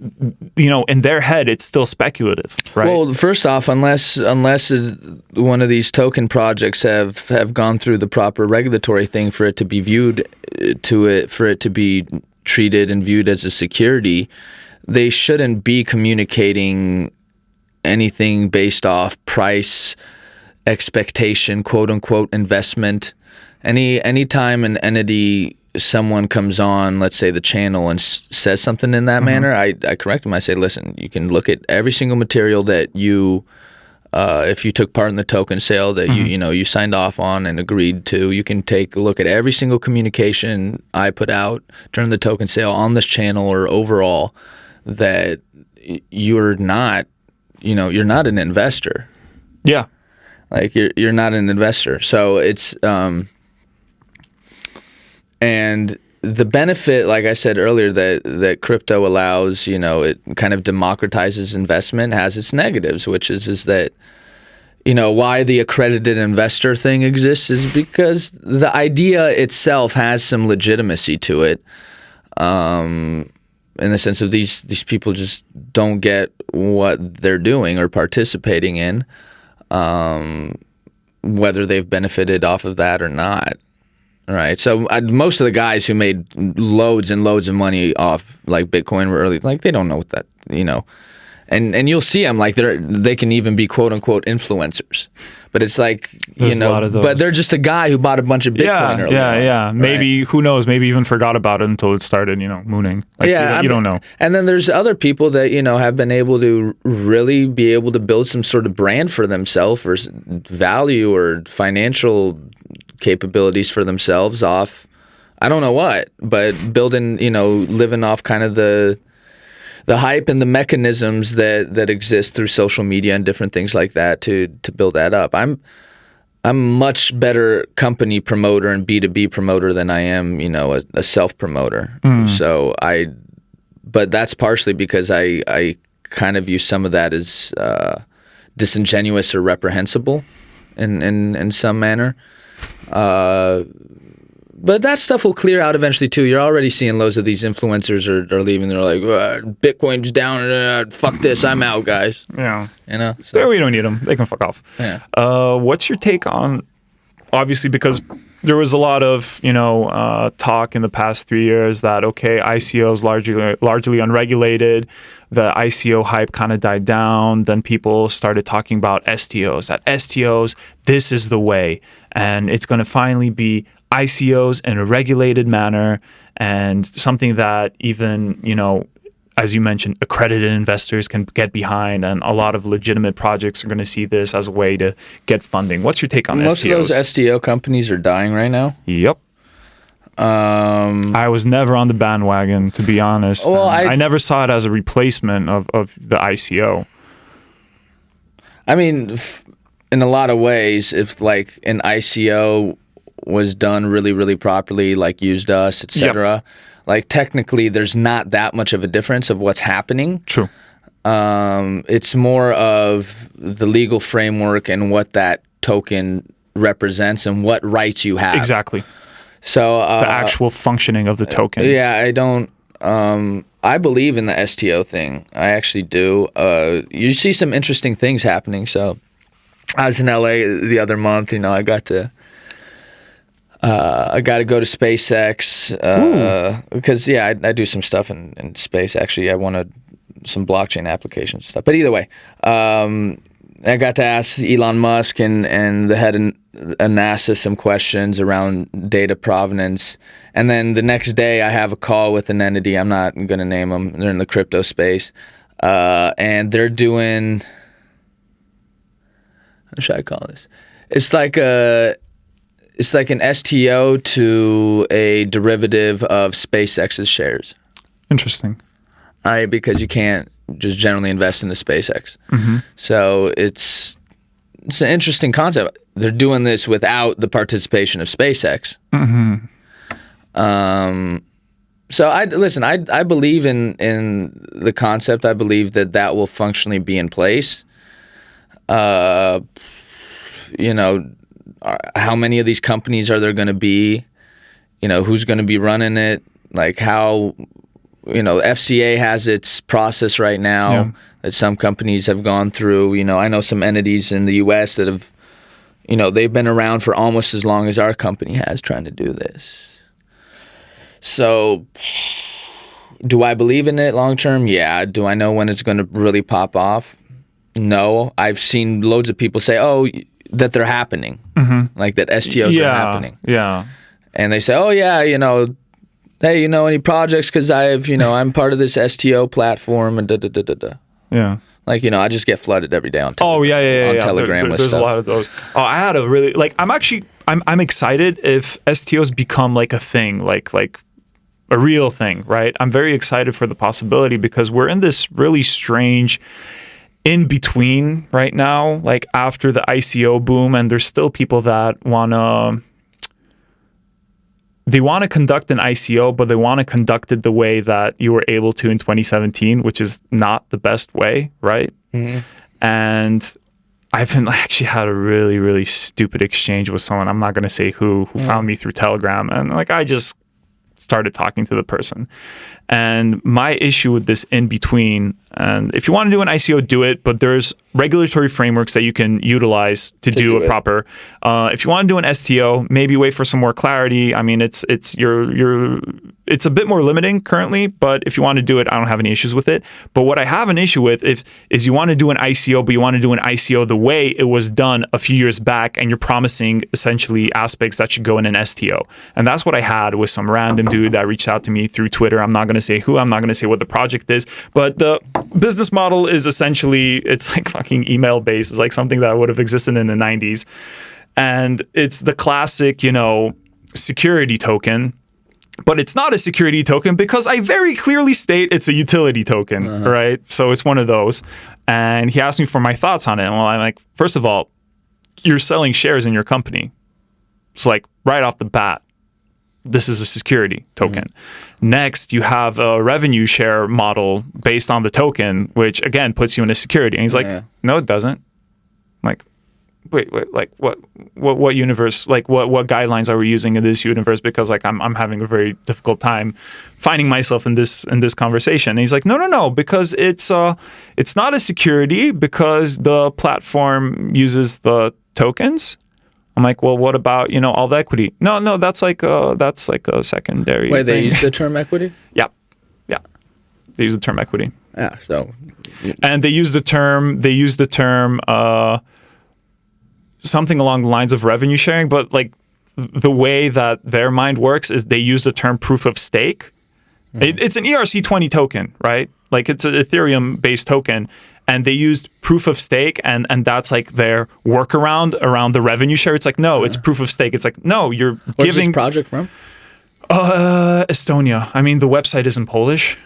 S1: in their head, it's still speculative, right?
S3: Well, first off, unless one of these token projects have gone through the proper regulatory thing for it to be viewed for it to be treated and viewed as a security, they shouldn't be communicating anything based off price, expectation, quote unquote, investment. Anytime an entity, someone comes on, let's say the channel, and says something in that manner, I correct them. I say, listen, you can look at every single material that you, if you took part in the token sale that you signed off on and agreed to, you can take a look at every single communication I put out during the token sale on this channel or overall that you're not an investor.
S1: Yeah.
S3: Like you're not an investor. So it's and the benefit, like I said earlier, that crypto allows, it kind of democratizes investment, has its negatives, which is that, why the accredited investor thing exists is because the idea itself has some legitimacy to it, in the sense of these people just don't get what they're doing or participating in, whether they've benefited off of that or not. Right. So most of the guys who made loads and loads of money off like Bitcoin were early, like they don't know what that, and you'll see them like they can even be quote unquote influencers, but it's like,
S1: There's a lot of those.
S3: But they're just a guy who bought a bunch of Bitcoin early.
S1: Yeah.
S3: Right?
S1: Maybe, who knows, maybe even forgot about it until it started, mooning. Like, you don't know.
S3: And then there's other people that, have been able to really be able to build some sort of brand for themselves or value or financial capabilities for themselves off, I don't know what, but building, living off kind of the hype and the mechanisms that exist through social media and different things like that to build that up. I'm much better company promoter and B2B promoter than I am, a self promoter. So but that's partially because I kind of view some of that as disingenuous or reprehensible in some manner. But that stuff will clear out eventually too. You're already seeing loads of these influencers are leaving. They're like, Bitcoin's down. Fuck this. I'm out, guys.
S1: Yeah.
S3: So.
S1: Yeah, we don't need them. They can fuck off.
S3: Yeah.
S1: What's your take on, obviously, because there was a lot of, talk in the past 3 years that, okay, ICO is largely unregulated. The ICO hype kind of died down. Then people started talking about STOs, that STOs, this is the way. And it's going to finally be ICOs in a regulated manner and something that even, as you mentioned, accredited investors can get behind, and a lot of legitimate projects are going to see this as a way to get funding. What's your take on STOs?
S3: Most of those STO companies are dying right now.
S1: Yep. I was never on the bandwagon, to be honest.
S3: Well,
S1: I never saw it as a replacement of the ICO.
S3: I mean, in a lot of ways, if like an ICO was done really, really properly, like used us, etc., like technically there's not that much of a difference of what's happening.
S1: True.
S3: It's more of the legal framework and what that token represents and what rights you have.
S1: Exactly.
S3: So
S1: the actual functioning of the token.
S3: Yeah, I don't. I believe in the STO thing. I actually do. You see some interesting things happening. So I was in LA the other month. I got to go to SpaceX because I do some stuff in space. Actually, I wanted some blockchain applications and stuff. But either way, I got to ask Elon Musk and the head of NASA some questions around data provenance. And then the next day I have a call with an entity. I'm not going to name them. They're in the crypto space. And they're doing, how should I call this? It's like an STO to a derivative of SpaceX's shares.
S1: Interesting.
S3: All right, because you can't just generally invest in the SpaceX. So it's an interesting concept. They're doing this without the participation of SpaceX. So I believe in the concept. I believe that will functionally be in place. How many of these companies are there going to be? Who's going to be running it? Like how, FCA has its process right now that some companies have gone through. I know some entities in the U.S. that have, they've been around for almost as long as our company has trying to do this. So do I believe in it long term? Yeah. Do I know when it's going to really pop off? No. I've seen loads of people say, that they're happening, like that STOs are happening.
S1: Yeah.
S3: And they say, hey, any projects? Because I'm part of this STO platform and da-da-da-da-da.
S1: Yeah.
S3: Like, I just get flooded every day on Telegram. On Telegram with
S1: there's
S3: stuff.
S1: a lot of those. I had a really, I'm excited if STOs become like a thing, like a real thing, right? I'm very excited for the possibility because we're in this really strange in between right now, like after the ICO boom, and there's still people that want to conduct an ICO, but they want to conduct it the way that you were able to in 2017, which is not the best way, right? And I've actually had a really, really stupid exchange with someone. I'm not going to say who found me through Telegram, and I just started talking to the person. And my issue with this in between, and if you want to do an ICO, do it, but there's regulatory frameworks that you can utilize to do a proper. If you want to do an STO, maybe wait for some more clarity. I mean, it's a bit more limiting currently, but if you want to do it, I don't have any issues with it. But what I have an issue with is you want to do an ICO, but you want to do an ICO the way it was done a few years back, and you're promising essentially aspects that should go in an STO. And that's what I had with some random dude that reached out to me through Twitter. I'm not going to say who, I'm not going to say what the project is, but the business model is essentially, it's like fucking email based. It's like something that would have existed in the 90s. And it's the classic, security token. But it's not a security token because I very clearly state it's a utility token, right? So it's one of those. And he asked me for my thoughts on it. Well, I'm like, first of all, you're selling shares in your company. It's like right off the bat, this is a security token. Next, you have a revenue share model based on the token, which again puts you in a security. And he's like, no, it doesn't. I'm like, wait, like what universe, like what guidelines are we using in this universe? Because like I'm having a very difficult time finding myself in this conversation. And he's like, no, because it's not a security because the platform uses the tokens. I'm like, well, what about all the equity? No, that's like a secondary.
S3: Wait, they use the term equity?
S1: Yeah, they use the term equity.
S3: Yeah, so
S1: and they use the term something along the lines of revenue sharing, but like the way that their mind works is they use the term proof of stake. It's an ERC20 token, right? Like it's an Ethereum based token. And they used proof of stake, and that's like their workaround around the revenue share. It's like, no, it's proof of stake. It's like, no, you're
S3: Where's
S1: giving...
S3: this project from?
S1: Estonia. I mean, the website is in Polish.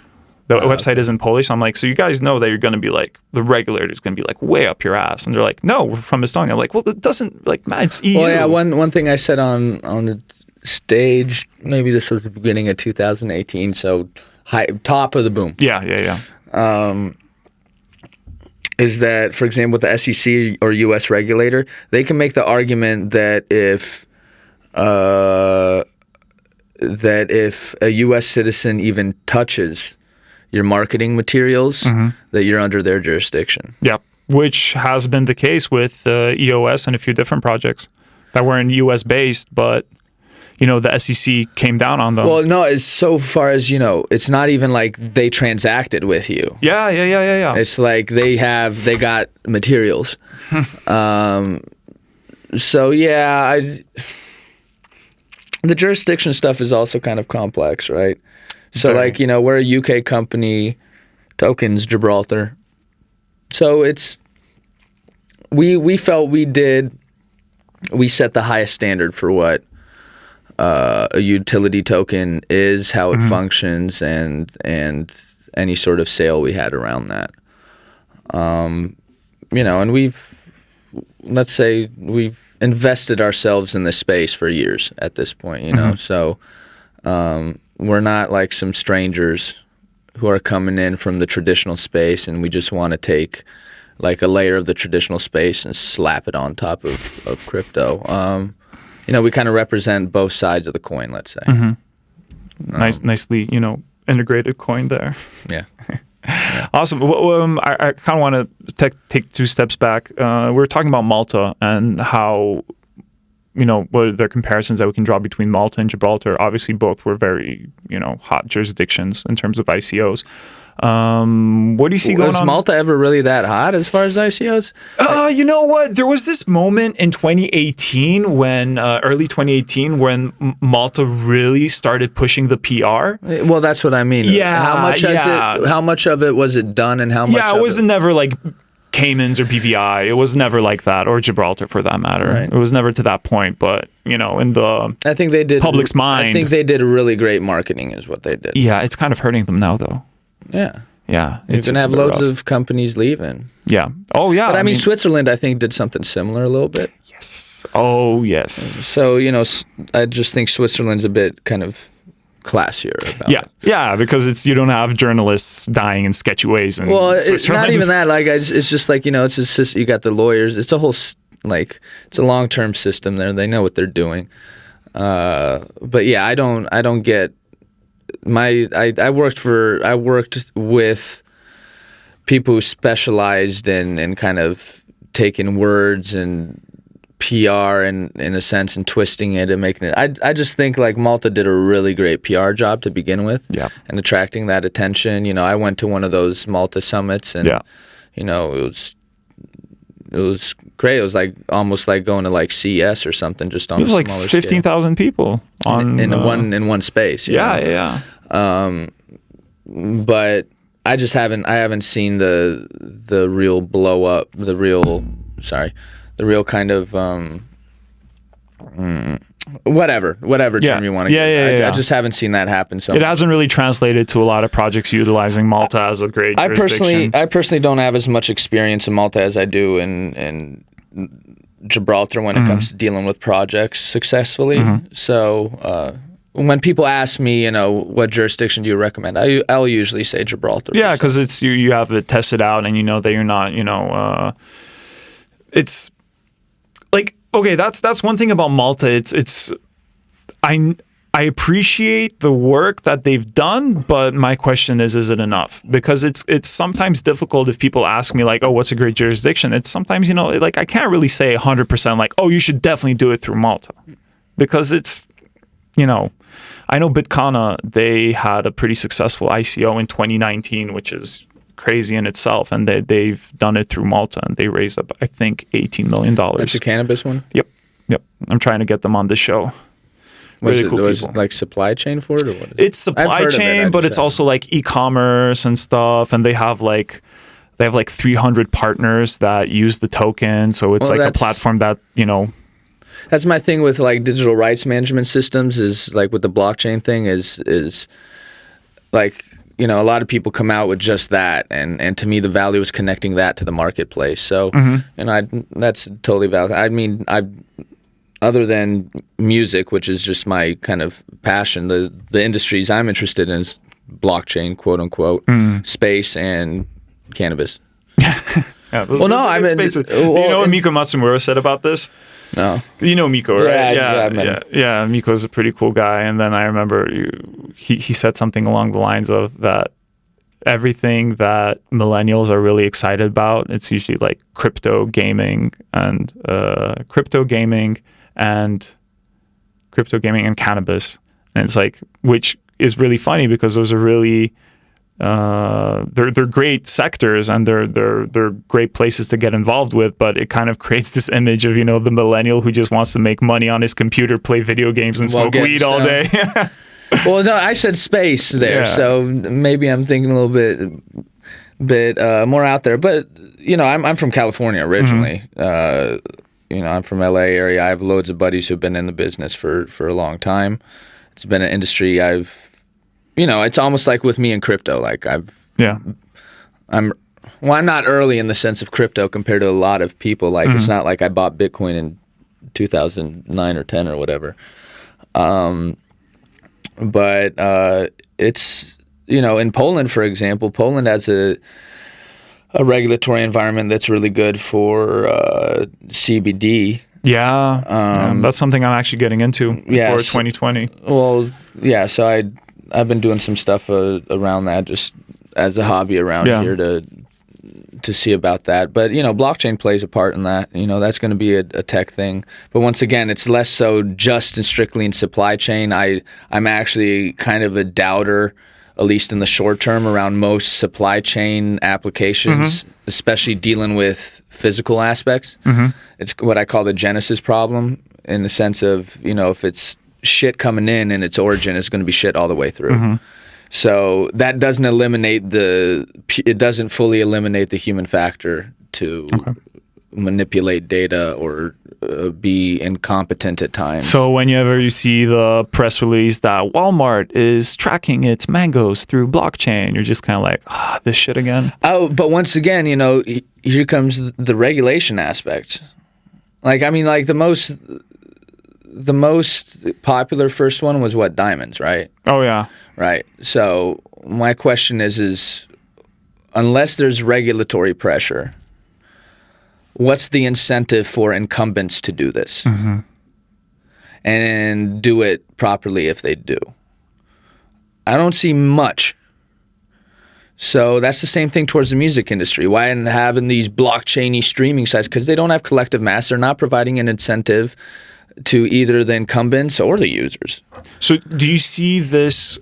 S1: The website is in Polish. I'm like, so you guys know that you're going to be like, the regulator's going to be like way up your ass. And they're like, no, we're from Estonia. I'm like, well, it doesn't, like, man, it's EU.
S3: Well, yeah, one thing I said on the stage, maybe this was the beginning of 2018, so top of the boom.
S1: Yeah.
S3: Is that, for example, with the SEC or U.S. regulator, they can make the argument that if that if a U.S. citizen even touches your marketing materials, that you're under their jurisdiction.
S1: Yeah, which has been the case with EOS and a few different projects that were in U.S. based, but the SEC came down on them.
S3: Well, no, as so far as it's not even like they transacted with you.
S1: Yeah.
S3: It's like they got materials. So yeah, the jurisdiction stuff is also kind of complex, right? So
S1: Very.
S3: like we're a UK company, tokens Gibraltar. So we felt we set the highest standard for what a utility token is, how it functions, and any sort of sale we had around that. And let's say we've invested ourselves in this space for years at this point, so we're not like some strangers who are coming in from the traditional space and we just want to take like a layer of the traditional space and slap it on top of crypto. We kind of represent both sides of the coin, let's say.
S1: Nicely, integrated coin there.
S3: Yeah.
S1: Awesome. I kind of want to take 2 steps back. We were talking about Malta and how, what are the comparisons that we can draw between Malta and Gibraltar. Obviously, both were very, hot jurisdictions in terms of ICOs. What do you see going on?
S3: Was Malta ever really that hot as far as ICOs?
S1: You know what? There was this moment in 2018 early 2018, when Malta really started pushing the PR.
S3: Well, that's what I mean.
S1: Yeah.
S3: How much of it was it done, and how much?
S1: Yeah, it wasn't never like Caymans or BVI. It was never like that, or Gibraltar for that matter.
S3: Right.
S1: It was never to that point. But in the
S3: I think they did
S1: public's mind.
S3: I think they did really great marketing, is what they did.
S1: Yeah, it's kind of hurting them now, though.
S3: Yeah.
S1: Yeah,
S3: You're going to have loads of companies leaving.
S1: Yeah. Oh, yeah.
S3: But I mean, Switzerland, I think, did something similar a little bit.
S1: Yes. Oh, yes.
S3: So, I just think Switzerland's a bit kind of classier about it.
S1: Yeah, because you don't have journalists dying in sketchy ways in
S3: Well, it's
S1: Switzerland.
S3: not even that. Like, it's just like, it's a system. You got the lawyers. It's a whole, it's a long-term system there. They know what they're doing. But yeah, I don't get... I worked with people who specialized in kind of taking words and PR and in a sense and twisting it and making it. I just think like Malta did a really great PR job to begin with.
S1: Yeah.
S3: And attracting that attention. I went to one of those Malta summits and it was great. It was like almost like going to like CES or something, just on a smaller scale.
S1: It was like 15,000 people
S3: in one space.
S1: Yeah.
S3: But I haven't seen the real blow up, the real kind of whatever term you want to use. I just haven't seen that happen. So
S1: it hasn't really translated to a lot of projects utilizing Malta as a great jurisdiction.
S3: I personally don't have as much experience in Malta as I do in Gibraltar when it comes to dealing with projects successfully. So when people ask me, what jurisdiction do you recommend, I'll usually say Gibraltar.
S1: Yeah, because it's you have it tested out, and that you're not, it's like, okay, that's one thing about Malta. It's I appreciate the work that they've done, but my question is it enough? Because it's sometimes difficult if people ask me like, oh, what's a great jurisdiction? It's sometimes, like I can't really say 100% like, oh, you should definitely do it through Malta, because it's, I know Bitcana, they had a pretty successful ICO in 2019, which is crazy in itself, and they've done it through Malta, and they raised up, I think, $18 million.
S3: That's the cannabis one?
S1: Yep. I'm trying to get them on this show.
S3: Was
S1: Really
S3: it
S1: cool people.
S3: like supply chain for it, or what?
S1: It's supply chain, but it's also like e-commerce and stuff, and they have like 300 partners that use the token, so it's like a platform that,
S3: That's my thing with like digital rights management systems, is like with the blockchain thing is like, a lot of people come out with just that, and to me the value is connecting that to the marketplace. So that's totally valid. I mean, other than music, which is just my kind of passion, the industries I'm interested in is blockchain, quote unquote, space, and cannabis.
S1: Yeah,
S3: Well, no, I mean,
S1: you know what Miko Matsumura said about this?
S3: No.
S1: You know Miko, right?
S3: Yeah.
S1: Miko's a pretty cool guy. And then I remember he said something along the lines of that everything that millennials are really excited about, it's usually like crypto gaming and cannabis. And it's like, which is really funny because those are really they're great sectors and they're great places to get involved with, but it kind of creates this image of, you know, the millennial who just wants to make money on his computer, play video games, and smoke weed all day.
S3: Well, no, I said space there, so maybe I'm thinking a little bit more out there. But you know, I'm from California originally. You know, I'm from LA area. I have loads of buddies who've been in the business for a long time. It's been an industry it's almost like with me in crypto. Like I'm not early in the sense of crypto compared to a lot of people. Like it's not like I bought Bitcoin in 2009 or 10 or whatever. But it's, you know, in Poland, for example, Poland has a regulatory environment that's really good for CBD.
S1: Yeah, that's something I'm actually getting into for 2020.
S3: Well, yeah, so I've been doing some stuff around that just as a hobby around here to see about that. But, you know, blockchain plays a part in that. You know, that's going to be a tech thing. But once again, it's less so just and strictly in supply chain. I'm actually kind of a doubter, at least in the short term, around most supply chain applications, especially dealing with physical aspects. It's what I call the Genesis problem, in the sense of, you know, if it's shit coming in and its origin is going to be shit all the way through. So that doesn't fully eliminate the human factor to manipulate data or be incompetent at times.
S1: So whenever you see the press release that Walmart is tracking its mangoes through blockchain, you're just kind of like, this shit again.
S3: Oh, but once again, you know, here comes the regulation aspect. Like, I mean, like the most popular first one was what? Diamonds, right?
S1: Oh, yeah.
S3: Right. So my question is unless there's regulatory pressure, what's the incentive for incumbents to do this and do it properly if they do? I don't see much. So that's the same thing towards the music industry. Why isn't having these blockchain-y streaming sites? Because they don't have collective mass. They're not providing an incentive to either the incumbents or the users. So
S1: do you see this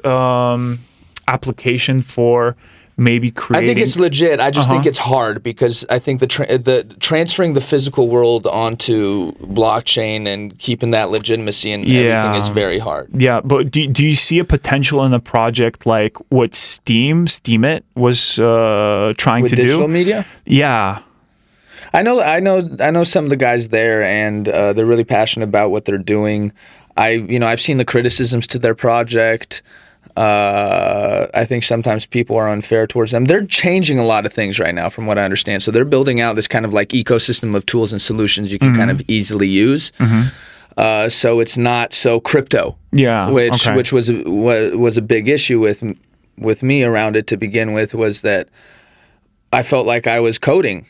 S1: application for maybe creating...
S3: I think it's legit. I just think it's hard because I think the transferring the physical world onto blockchain and keeping that legitimacy and everything is very hard.
S1: Yeah, but do you see a potential in a project like what Steemit was trying
S3: with
S1: to do?
S3: With digital media?
S1: Yeah.
S3: I know some of the guys there, and they're really passionate about what they're doing. I've seen the criticisms to their project. I think sometimes people are unfair towards them. They're changing a lot of things right now, from what I understand. So they're building out this kind of like ecosystem of tools and solutions you can kind of easily use. So it's not so crypto.
S1: Yeah,
S3: which was a big issue with me around it to begin with, was that I felt like I was coding.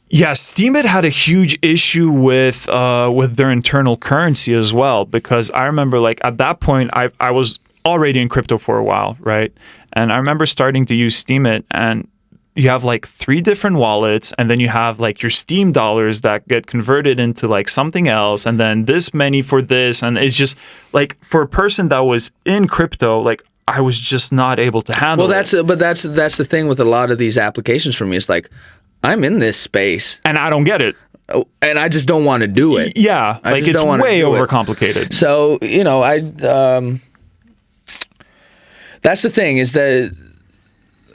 S1: Yeah, Steemit had a huge issue with their internal currency as well, because I remember like at that point I was already in crypto for a while, right? And I remember starting to use Steemit, and you have like 3 different wallets, and then you have like your Steam dollars that get converted into like something else, and then this many for this, and it's just like for a person that was in crypto, like I was just not able to handle it.
S3: But that's the thing with a lot of these applications for me. It's like, I'm in this space
S1: and I don't get it,
S3: and I just don't want to do it.
S1: Yeah, like it's way overcomplicated.
S3: So, you know, that's the thing, is that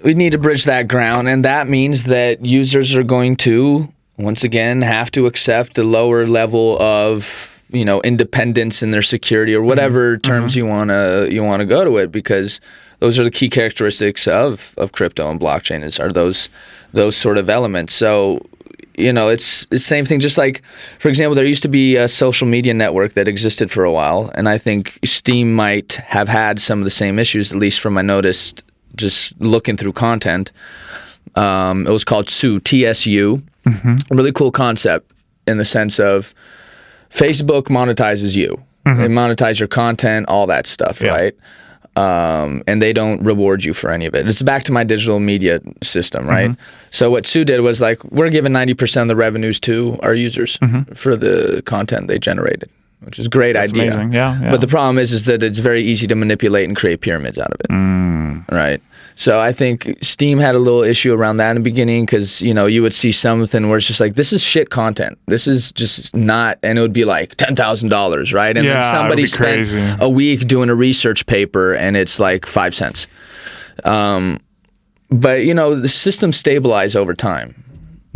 S3: we need to bridge that ground, and that means that users are going to, once again, have to accept a lower level of, you know, independence in their security, or whatever terms you wanna go to it, because those are the key characteristics of crypto and blockchain, are those sort of elements. So, you know, it's the same thing. Just like, for example, there used to be a social media network that existed for a while, and I think Steam might have had some of the same issues, at least from my noticed just looking through content. It was called TSU, TSU. A really cool concept in the sense of Facebook monetizes you. They monetize your content, all that stuff, right? And they don't reward you for any of it. It's back to my digital media system, right? So what Sue did was like, we're giving 90% of the revenues to our users for the content they generated, which is a great idea.
S1: Amazing. Yeah.
S3: But the problem is that it's very easy to manipulate and create pyramids out of it, right? So I think Steam had a little issue around that in the beginning because, you know, you would see something where it's just like, this is shit content. This is just not, and it would be like $10,000, right? And then somebody spent
S1: crazy.
S3: a week doing a research paper and it's like 5 cents. But, you know, the systems stabilize over time.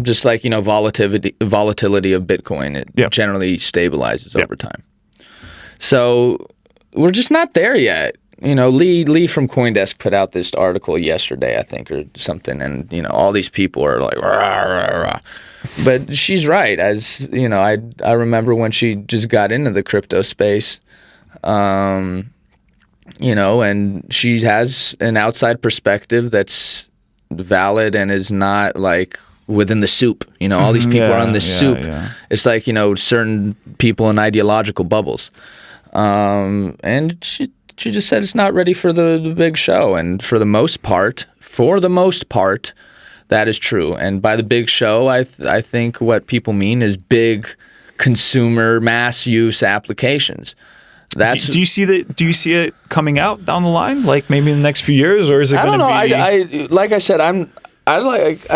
S3: Just like, you know, volatility of Bitcoin, it generally stabilizes over time. So we're just not there yet. You know, Lee from CoinDesk put out this article yesterday, I think, or something, and you know, all these people are like, rah, rah, rah. But she's right. As you know, I remember when she just got into the crypto space, you know, and she has an outside perspective that's valid and is not like within the soup. You know, all these people are in the soup. Yeah. It's like, you know, certain people in ideological bubbles, and she just said it's not ready for the big show. And for the most part, that is true. And by the big show, I think what people mean is big consumer mass use applications. That's
S1: do you see it coming out down the line, like maybe in the next few years, or is it going to be?
S3: I don't know. Like I said, I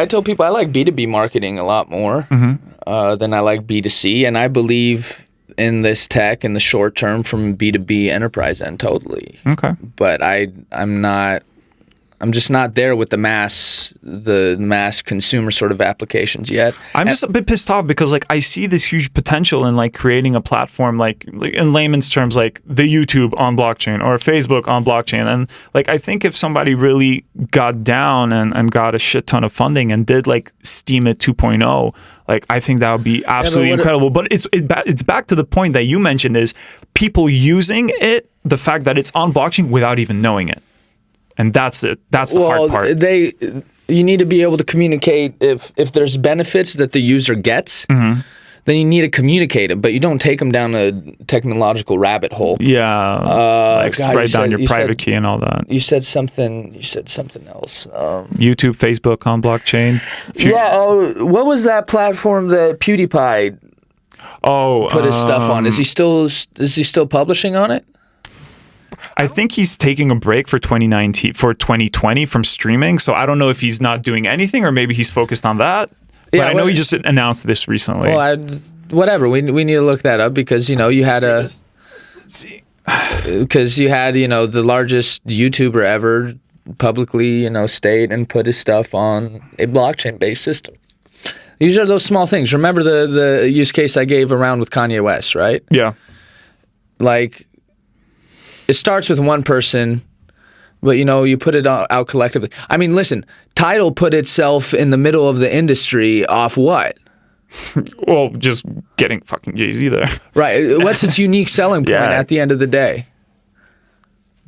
S3: tell people I like B2B marketing a lot more than I like B2C, and I believe in this tech in the short term from B2B enterprise end totally. Okay. But I'm just not there with the mass consumer sort of applications yet.
S1: I'm just a bit pissed off because like I see this huge potential in like creating a platform like in layman's terms like the YouTube on blockchain or Facebook on blockchain, and like I think if somebody really got down and got a shit ton of funding and did like Steam it 2.0, like I think that would be absolutely incredible. But it's back to the point that you mentioned is people using it, the fact that it's on blockchain without even knowing it. And that's it. That's the hard part.
S3: You need to be able to communicate if there's benefits that the user gets, then you need to communicate it, but you don't take them down a technological rabbit hole.
S1: Yeah, like write down your private key and all that.
S3: You said something else.
S1: YouTube, Facebook on blockchain.
S3: What was that platform that PewDiePie put his stuff on? Is he still publishing on it?
S1: I think he's taking a break for 2020 from streaming. So I don't know if he's not doing anything or maybe he's focused on that. But I know he just announced this recently.
S3: Well, whatever. We need to look that up because, you know, you had you know, the largest YouTuber ever publicly, you know, state and put his stuff on a blockchain-based system. These are those small things. Remember the use case I gave around with Kanye West, right?
S1: Yeah.
S3: Like, it starts with one person, but, you know, you put it out collectively. I mean, listen, Tidal put itself in the middle of the industry off what?
S1: Well, just getting fucking Jay-Z there.
S3: Right. What's its unique selling point at the end of the day?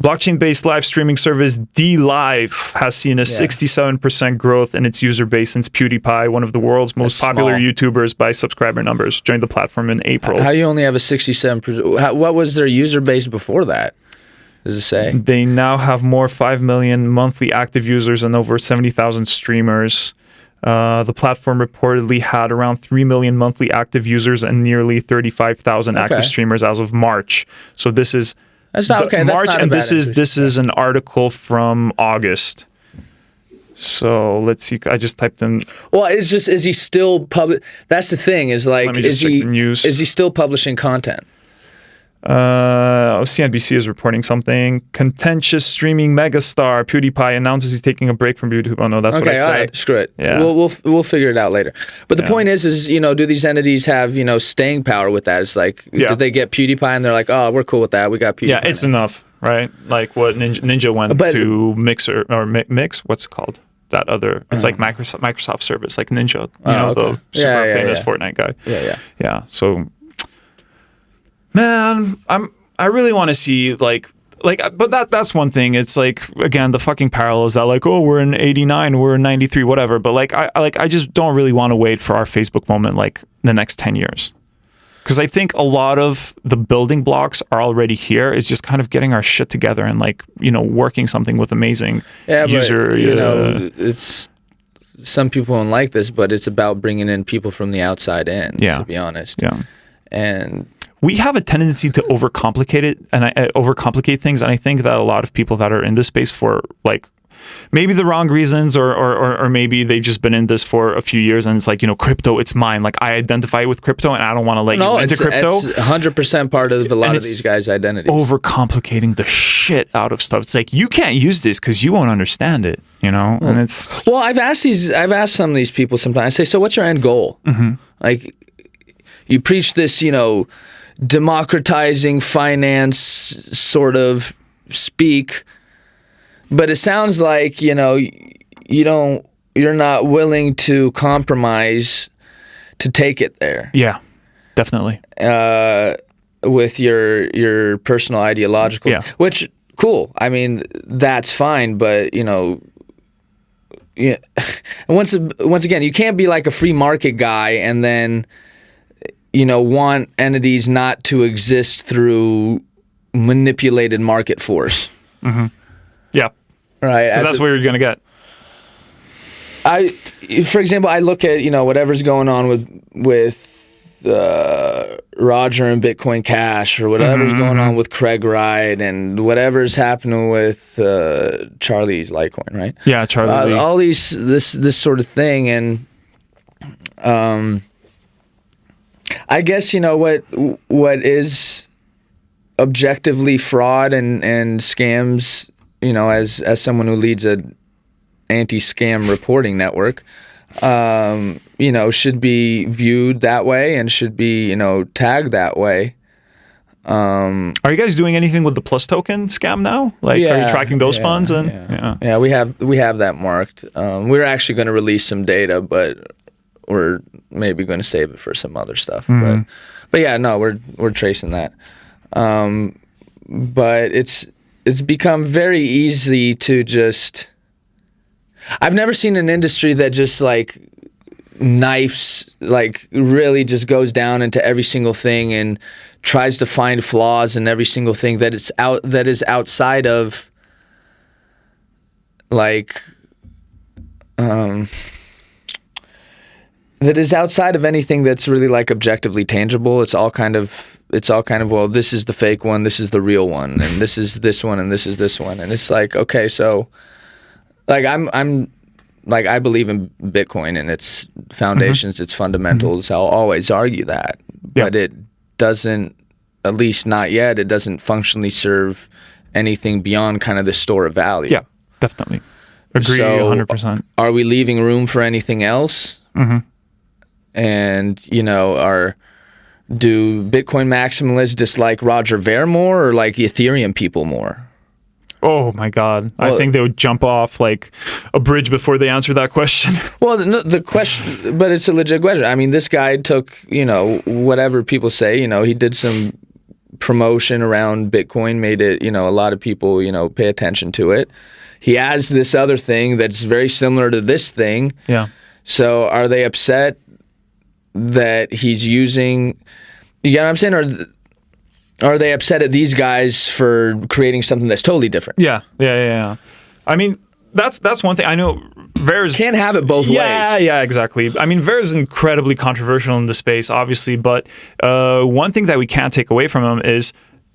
S1: Blockchain-based live streaming service DLive has seen a 67% growth in its user base since PewDiePie, one of the world's most popular YouTubers by subscriber numbers, joined the platform in April.
S3: How you only have a 67%? What was their user base before that? Does it say?
S1: They now have more 5 million monthly active users and over 70,000 streamers. The platform reportedly had around 3 million monthly active users and nearly 35,000 active streamers as of March. So this is March, and this is an article from August. So let's see. I just typed in.
S3: Well, it's just is he still That's the thing. Is like is he still publishing content?
S1: CNBC is reporting something. Contentious streaming megastar PewDiePie announces he's taking a break from YouTube. Oh no, that's what I said.
S3: All right, screw it.
S1: Yeah.
S3: We'll figure it out later. But the point is, you know, do these entities have, you know, staying power with that? It's like, did they get PewDiePie and they're like, oh, we're cool with that. We got PewDiePie.
S1: Yeah, it's enough, right? Like what Ninja went to Mixer or Mix. What's it called? That other, it's like Microsoft service, like Ninja. You know, the super famous Fortnite guy. Yeah. So. Man, I really want to see like but that's one thing. It's like, again, the fucking parallels that like, oh, we're in 89, we're in 93, whatever. But like, I just don't really want to wait for our Facebook moment like the next 10 years. Because I think a lot of the building blocks are already here. It's just kind of getting our shit together and like, working something with amazing user.
S3: But, it's some people don't like this, but it's about bringing in people from the outside in, to be honest.
S1: Yeah.
S3: And
S1: we have a tendency to overcomplicate it and overcomplicate things. And I think that a lot of people that are in this space for like maybe the wrong reasons or maybe they've just been in this for a few years and it's like, crypto, it's mine. Like I identify with crypto and I don't want to let you into crypto.
S3: It's 100% part of a lot of these guys' identities.
S1: Overcomplicating the shit out of stuff. It's like, you can't use this because you won't understand it, and it's...
S3: Well, I've asked some of these people sometimes, I say, so what's your end goal? Mm-hmm. Like, you preach this, democratizing finance sort of speak, but it sounds like you're not willing to compromise to take it there.
S1: Yeah, definitely.
S3: With your personal ideological, which cool. I mean, that's fine, but once again, you can't be like a free market guy and then want entities not to exist through manipulated market force.
S1: Mm-hmm. Yeah. Right. Because that's where you're going to get.
S3: For example, I look at, whatever's going on with Roger and Bitcoin Cash or whatever's going on with Craig Wright and whatever's happening with Charlie's Litecoin, right?
S1: Yeah, Charlie.
S3: All this sort of thing. And I guess, what is objectively fraud and scams, as someone who leads an anti-scam reporting network, should be viewed that way and should be, tagged that way.
S1: Are you guys doing anything with the Plus token scam now? Like, are you tracking those funds?
S3: Yeah, we have that marked. We're actually going to release some data, but we're maybe going to save it for some other stuff. Mm-hmm. But yeah, no, we're tracing that. But it's become very easy to just... I've never seen an industry that just like knifes, like really just goes down into every single thing and tries to find flaws in every single thing that is outside of like that is outside of anything that's really like objectively tangible. It's all kind of well, this is the fake one, this is the real one, and this is this one, and this is this one, and it's like, okay, so like I'm like, I believe in Bitcoin and its foundations, its fundamentals. I'll always argue that, but it doesn't, at least not yet, it doesn't functionally serve anything beyond kind of the store of value.
S1: Yeah, definitely. Agree, so 100%.
S3: Are we leaving room for anything else? Mm-hmm. And, do Bitcoin maximalists dislike Roger Ver more or like Ethereum people more?
S1: Oh my God. Well, I think they would jump off like a bridge before they answer that question. Well,
S3: the question, but it's a legit question. I mean, this guy took, whatever people say, he did some promotion around Bitcoin, made it, a lot of people, pay attention to it. He has this other thing that's very similar to this thing.
S1: Yeah.
S3: So are they upset that he's using, you know what I'm saying? Or are they upset at these guys for creating something that's totally different?
S1: Yeah. I mean, that's one thing. I know Ver's...
S3: Can't have it both ways.
S1: Yeah, exactly. I mean, Ver's incredibly controversial in the space, obviously, but one thing that we can't take away from him is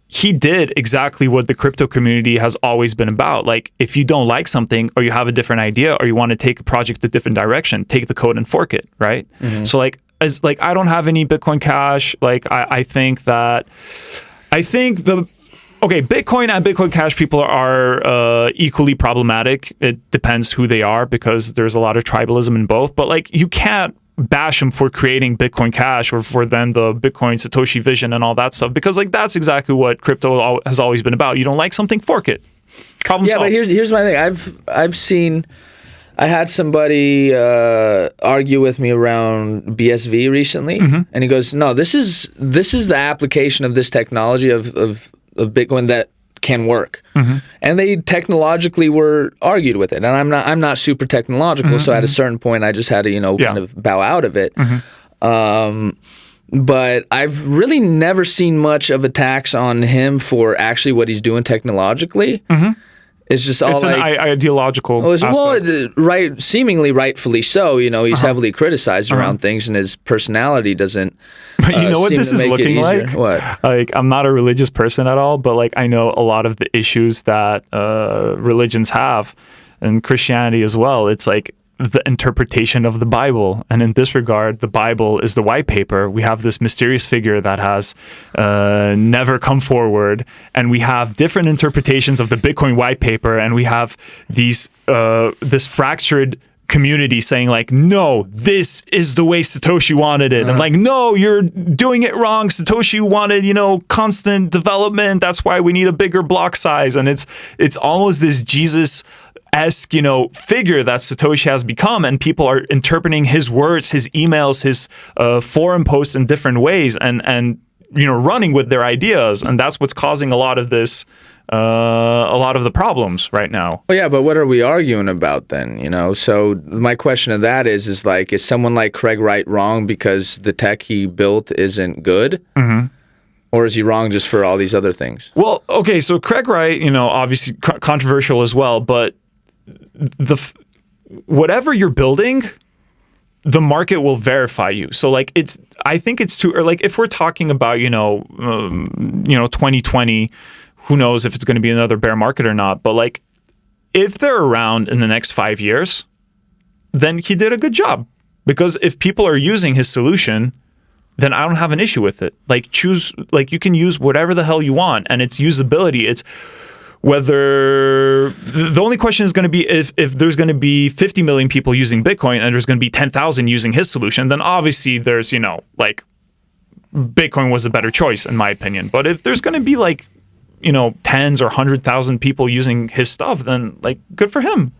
S1: he did exactly what the crypto community has always been about. Like, if you don't like something or you have a different idea or you want to take a project a different direction, take the code and fork it, right? Mm-hmm. So I don't have any Bitcoin Cash. Like, I think Bitcoin and Bitcoin Cash people are equally problematic. It depends who they are because there's a lot of tribalism in both. But like, you can't bash them for creating Bitcoin Cash or for then the Bitcoin Satoshi vision and all that stuff because like that's exactly what crypto has always been about. You don't like something, fork it. Problem solved.
S3: But here's my thing. I've seen. I had somebody argue with me around BSV recently, and he goes, "No, this is the application of this technology of Bitcoin that can work.
S1: Mm-hmm.
S3: And they technologically were argued with it. And I'm not super technological, so at a certain point I just had to, kind of bow out of it. But I've really never seen much of attacks on him for actually what he's doing technologically. It's just all
S1: It's an
S3: like
S1: ideological aspect.
S3: Seemingly rightfully so. He's heavily criticized around things, and his personality doesn't.
S1: But you know what
S3: seem
S1: this
S3: to
S1: is
S3: make it
S1: looking
S3: easier.
S1: like?
S3: What?
S1: Like, I'm not a religious person at all, but like I know a lot of the issues that religions have, and Christianity as well. It's like the interpretation of the Bible, and in this regard, the Bible is the white paper. We have this mysterious figure that has never come forward, and we have different interpretations of the Bitcoin white paper, and we have these this fractured community saying like, no, this is the way Satoshi wanted it, and like, no, you're doing it wrong. Satoshi wanted, constant development. That's why we need a bigger block size, and it's almost this Jesus-esque, figure that Satoshi has become, and people are interpreting his words, his emails, his forum posts in different ways, and running with their ideas, and that's what's causing a lot of this. A lot of the problems right now.
S3: Well, yeah, but what are we arguing about then? So my question to that is like, is someone like Craig Wright wrong because the tech he built isn't good, or is he wrong just for all these other things?
S1: Well, okay, so Craig Wright, obviously controversial as well, but whatever you're building, the market will verify you. So like I think it's too, or like if we're talking about 2020. Who knows if it's going to be another bear market or not? But like, if they're around in the next 5 years, then he did a good job. Because if people are using his solution, then I don't have an issue with it. Like you can use whatever the hell you want, and its usability. It's whether the only question is going to be if there's going to be 50 million people using Bitcoin and there's going to be 10,000 using his solution, then obviously there's like Bitcoin was a better choice in my opinion. But if there's going to be like tens or 100,000 people using his stuff, then like good for him.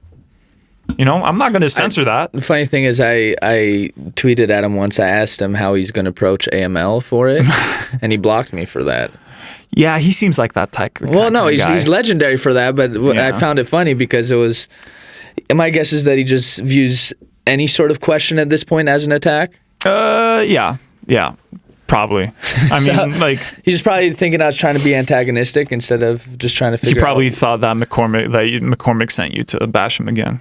S1: I'm not going to censor that.
S3: The funny thing is I tweeted at him once. I asked him how he's going to approach AML for it, and he blocked me for that.
S1: Yeah, he seems like that type.
S3: Well, no, he's legendary for that, but I found it funny because it was. My guess is that he just views any sort of question at this point as an attack.
S1: Yeah. Probably. I mean, like
S3: he's probably thinking I was trying to be antagonistic instead of just trying to figure.
S1: He probably thought that McCormick sent you to bash him again.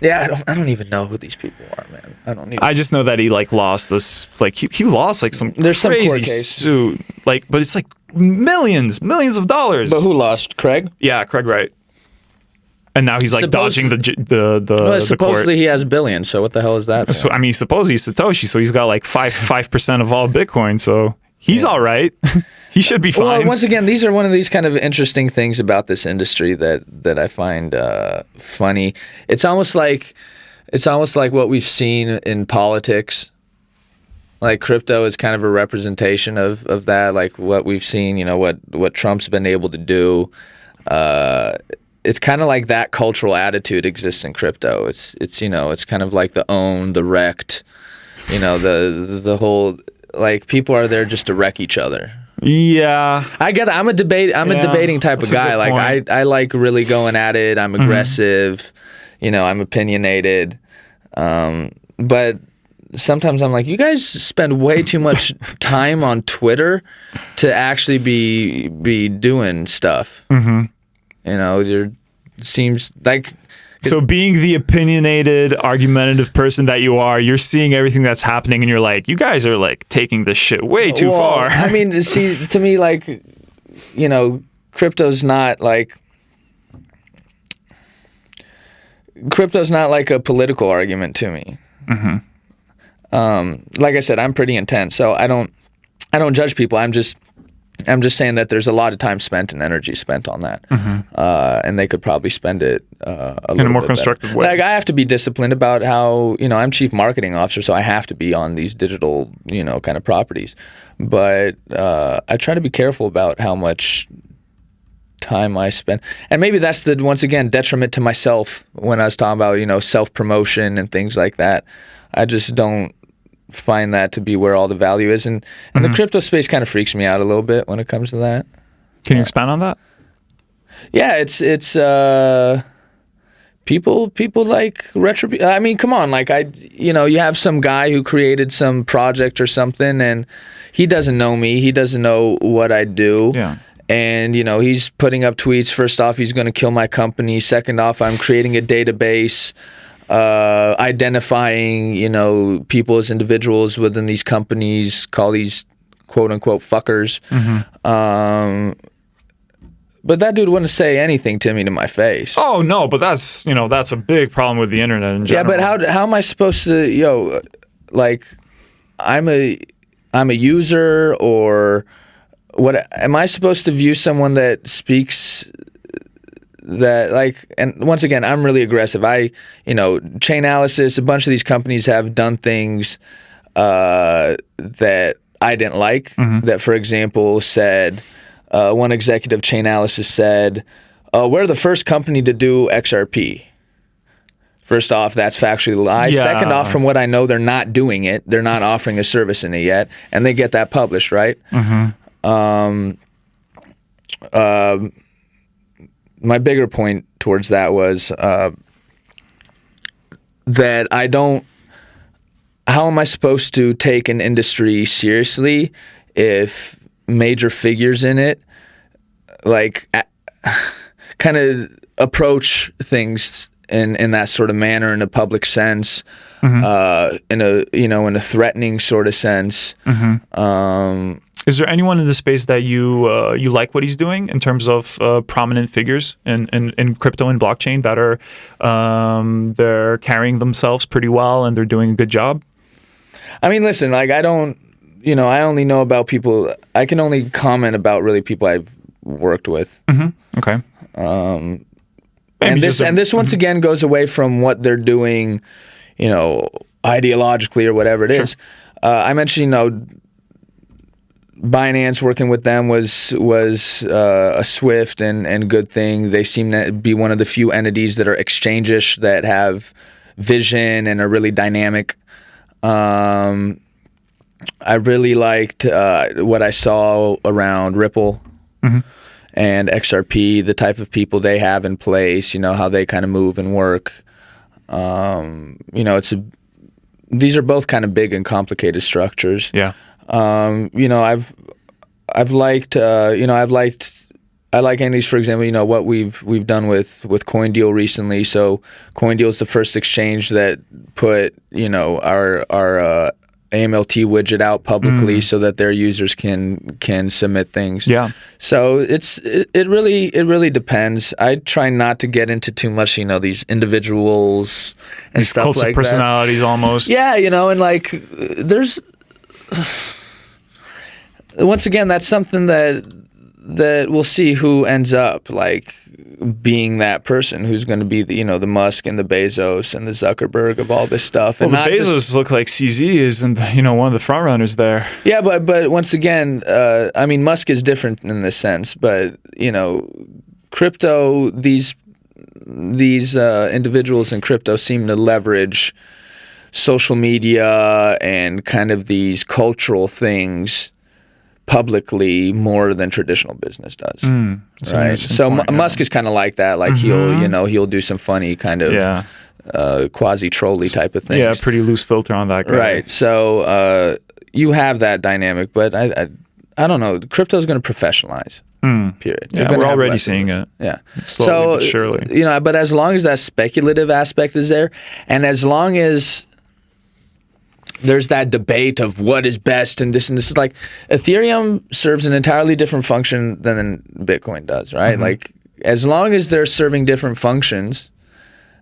S3: Yeah, I don't even know who these people are, man.
S1: I just know that he like lost this. Like he lost like some
S3: There's
S1: crazy
S3: some court case.
S1: suit. Like, but it's like millions of dollars.
S3: But who lost? Craig?
S1: Yeah, Craig Wright. And now he's like dodging the
S3: supposedly
S1: court.
S3: he has billions. So what the hell is that?
S1: So, I mean, supposedly he's Satoshi, so he's got like 5% of all Bitcoin. So he's all right. He should be fine.
S3: Well, once again, these are one of these kind of interesting things about this industry that I find funny. It's almost like what we've seen in politics. Like crypto is kind of a representation of that. Like what we've seen, what Trump's been able to do. It's kind of like that cultural attitude exists in crypto. It's kind of like the own, the wrecked, the whole, like people are there just to wreck each other.
S1: Yeah,
S3: I get it. I'm a debating type of guy. Like I like really going at it. I'm aggressive, I'm opinionated. But sometimes I'm like, you guys spend way too much time on Twitter to actually be doing stuff. Seems like.
S1: So being the opinionated, argumentative person that you are, you're seeing everything that's happening and you're like, you guys are like taking this shit way too far.
S3: I mean, see, to me, like, crypto's not like a political argument to me. Like I said, I'm pretty intense, so I don't judge people. I'm just saying that there's a lot of time spent and energy spent on that, and they could probably spend it in a
S1: more constructive way.
S3: Like I have to be disciplined about how I'm chief marketing officer, so I have to be on these digital kind of properties. But I try to be careful about how much time I spend, and maybe that's the once again detriment to myself when I was talking about self promotion and things like that. I just don't find that to be where all the value is, and the crypto space kind of freaks me out a little bit when it comes to that.
S1: Can you expand on that?
S3: Yeah, it's people like retribution. I mean, come on, like you have some guy who created some project or something, and he doesn't know me. He doesn't know what I do.
S1: Yeah.
S3: And he's putting up tweets. First off, he's going to kill my company. Second off, I'm creating a database, identifying people as individuals within these companies. Call these quote unquote fuckers. But that dude wouldn't say anything to me to my face.
S1: Oh no, but that's a big problem with the internet in general.
S3: Yeah, but how am I supposed to like I'm a user, or what am I supposed to view someone that speaks that, like, and once again, I'm really aggressive. Chainalysis, a bunch of these companies have done things that I didn't like, that, for example, said, one executive Chainalysis said, we're the first company to do XRP. First off, that's factually a lie.
S1: Yeah.
S3: Second off, from what I know, they're not doing it. They're not offering a service in it yet, and they get that published, right? My bigger point towards that was that I don't. How am I supposed to take an industry seriously if major figures in it kind of approach things in that sort of manner, in a public sense, in a threatening sort of sense?
S1: Is there anyone in the space that you like what he's doing in terms of prominent figures in crypto and blockchain that are they're carrying themselves pretty well and they're doing a good job?
S3: I mean, listen, like, I don't, I only know about people. I can only comment about really people I've worked with.
S1: Okay.
S3: And this once again goes away from what they're doing, ideologically or whatever it is. I mentioned, Binance, working with them was a swift and good thing. They seem to be one of the few entities that are exchange-ish, that have vision and are really dynamic. I really liked what I saw around Ripple and XRP, the type of people they have in place, how they kind of move and work. These are both kind of big and complicated structures.
S1: Yeah.
S3: I like entities, for example, what we've done with CoinDeal recently. So CoinDeal is the first exchange that put, our AMLT widget out publicly so that their users can submit things.
S1: Yeah.
S3: So it really depends. I try not to get into too much, these individuals and
S1: These
S3: stuff
S1: cults
S3: like
S1: of personalities
S3: that.
S1: almost.
S3: Yeah, and like there's once again, that's something that we'll see who ends up like being that person who's going to be the Musk and the Bezos and the Zuckerberg of all this stuff.
S1: Well,
S3: and
S1: the Bezos look like CZ isn't one of the front runners there.
S3: Yeah, but once again, I mean, Musk is different in this sense, but crypto, these individuals in crypto seem to leverage social media and kind of these cultural things publicly more than traditional business does. Right. So Musk is kind of like that. Like he'll do some funny kind of quasi trolly type of things.
S1: Yeah, pretty loose filter on that guy.
S3: Right. So you have that dynamic, but I don't know. Crypto is going to professionalize. Period.
S1: Yeah, we're already seeing it.
S3: Yeah.
S1: Slowly but surely.
S3: But as long as that speculative aspect is there, and as long as there's that debate of what is best and this is like, Ethereum serves an entirely different function than Bitcoin does, right? Like, as long as they're serving different functions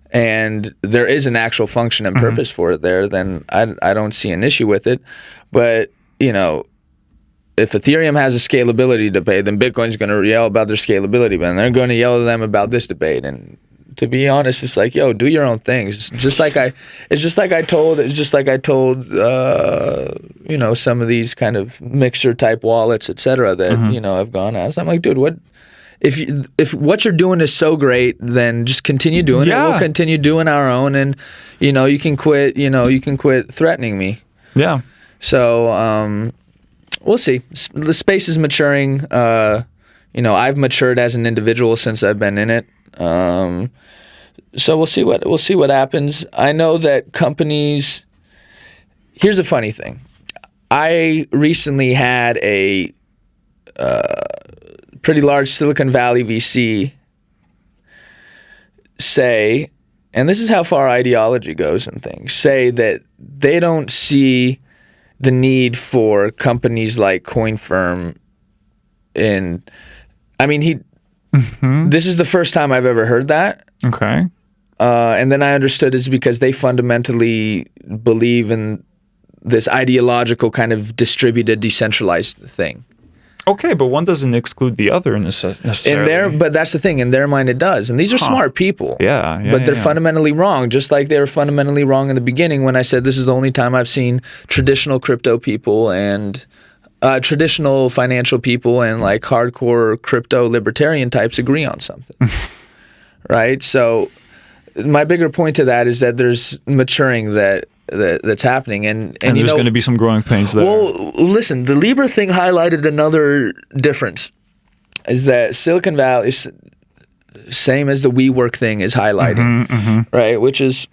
S3: and there is an actual function and purpose for it there, then I don't see an issue with it. But, if Ethereum has a scalability debate, then Bitcoin's going to yell about their scalability, but they're going to yell at them about this debate. And to be honest, it's like, do your own thing. It's just like I told some of these kind of mixer type wallets, etc. that I've gone as. I'm like, dude, what if what you're doing is so great, then just continue doing it. We'll continue doing our own, and you can quit. You can quit threatening me.
S1: Yeah.
S3: So we'll see. The space is maturing. I've matured as an individual since I've been in it. So we'll see what happens. I know that companies. Here's a funny thing. I recently had a pretty large Silicon Valley VC say, and this is how far ideology goes and things, say that they don't see the need for companies like CoinFirm this is the first time I've ever heard that.
S1: Okay.
S3: And then I understood it's because they fundamentally believe in this ideological kind of distributed, decentralized thing.
S1: Okay, but one doesn't exclude the other necessarily.
S3: But that's the thing. In their mind, it does. And these are smart people.
S1: Yeah,
S3: but they're fundamentally wrong, just like they were fundamentally wrong in the beginning when I said this is the only time I've seen traditional crypto people and traditional financial people and like hardcore crypto libertarian types agree on something. Right? So my bigger point to that is that there's maturing that's happening, and
S1: there's going to be some growing pains there.
S3: Well, listen, the Libra thing highlighted another difference, is that Silicon Valley is same as the WeWork thing is highlighting, right? Which is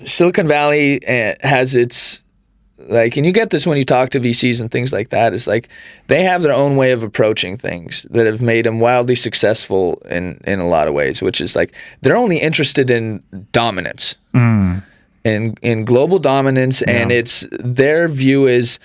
S3: Silicon Valley has its and you get this when you talk to VCs and things like that. It's like they have their own way of approaching things that have made them wildly successful in a lot of ways. Which is like they're only interested in dominance. In global dominance, and it's their view is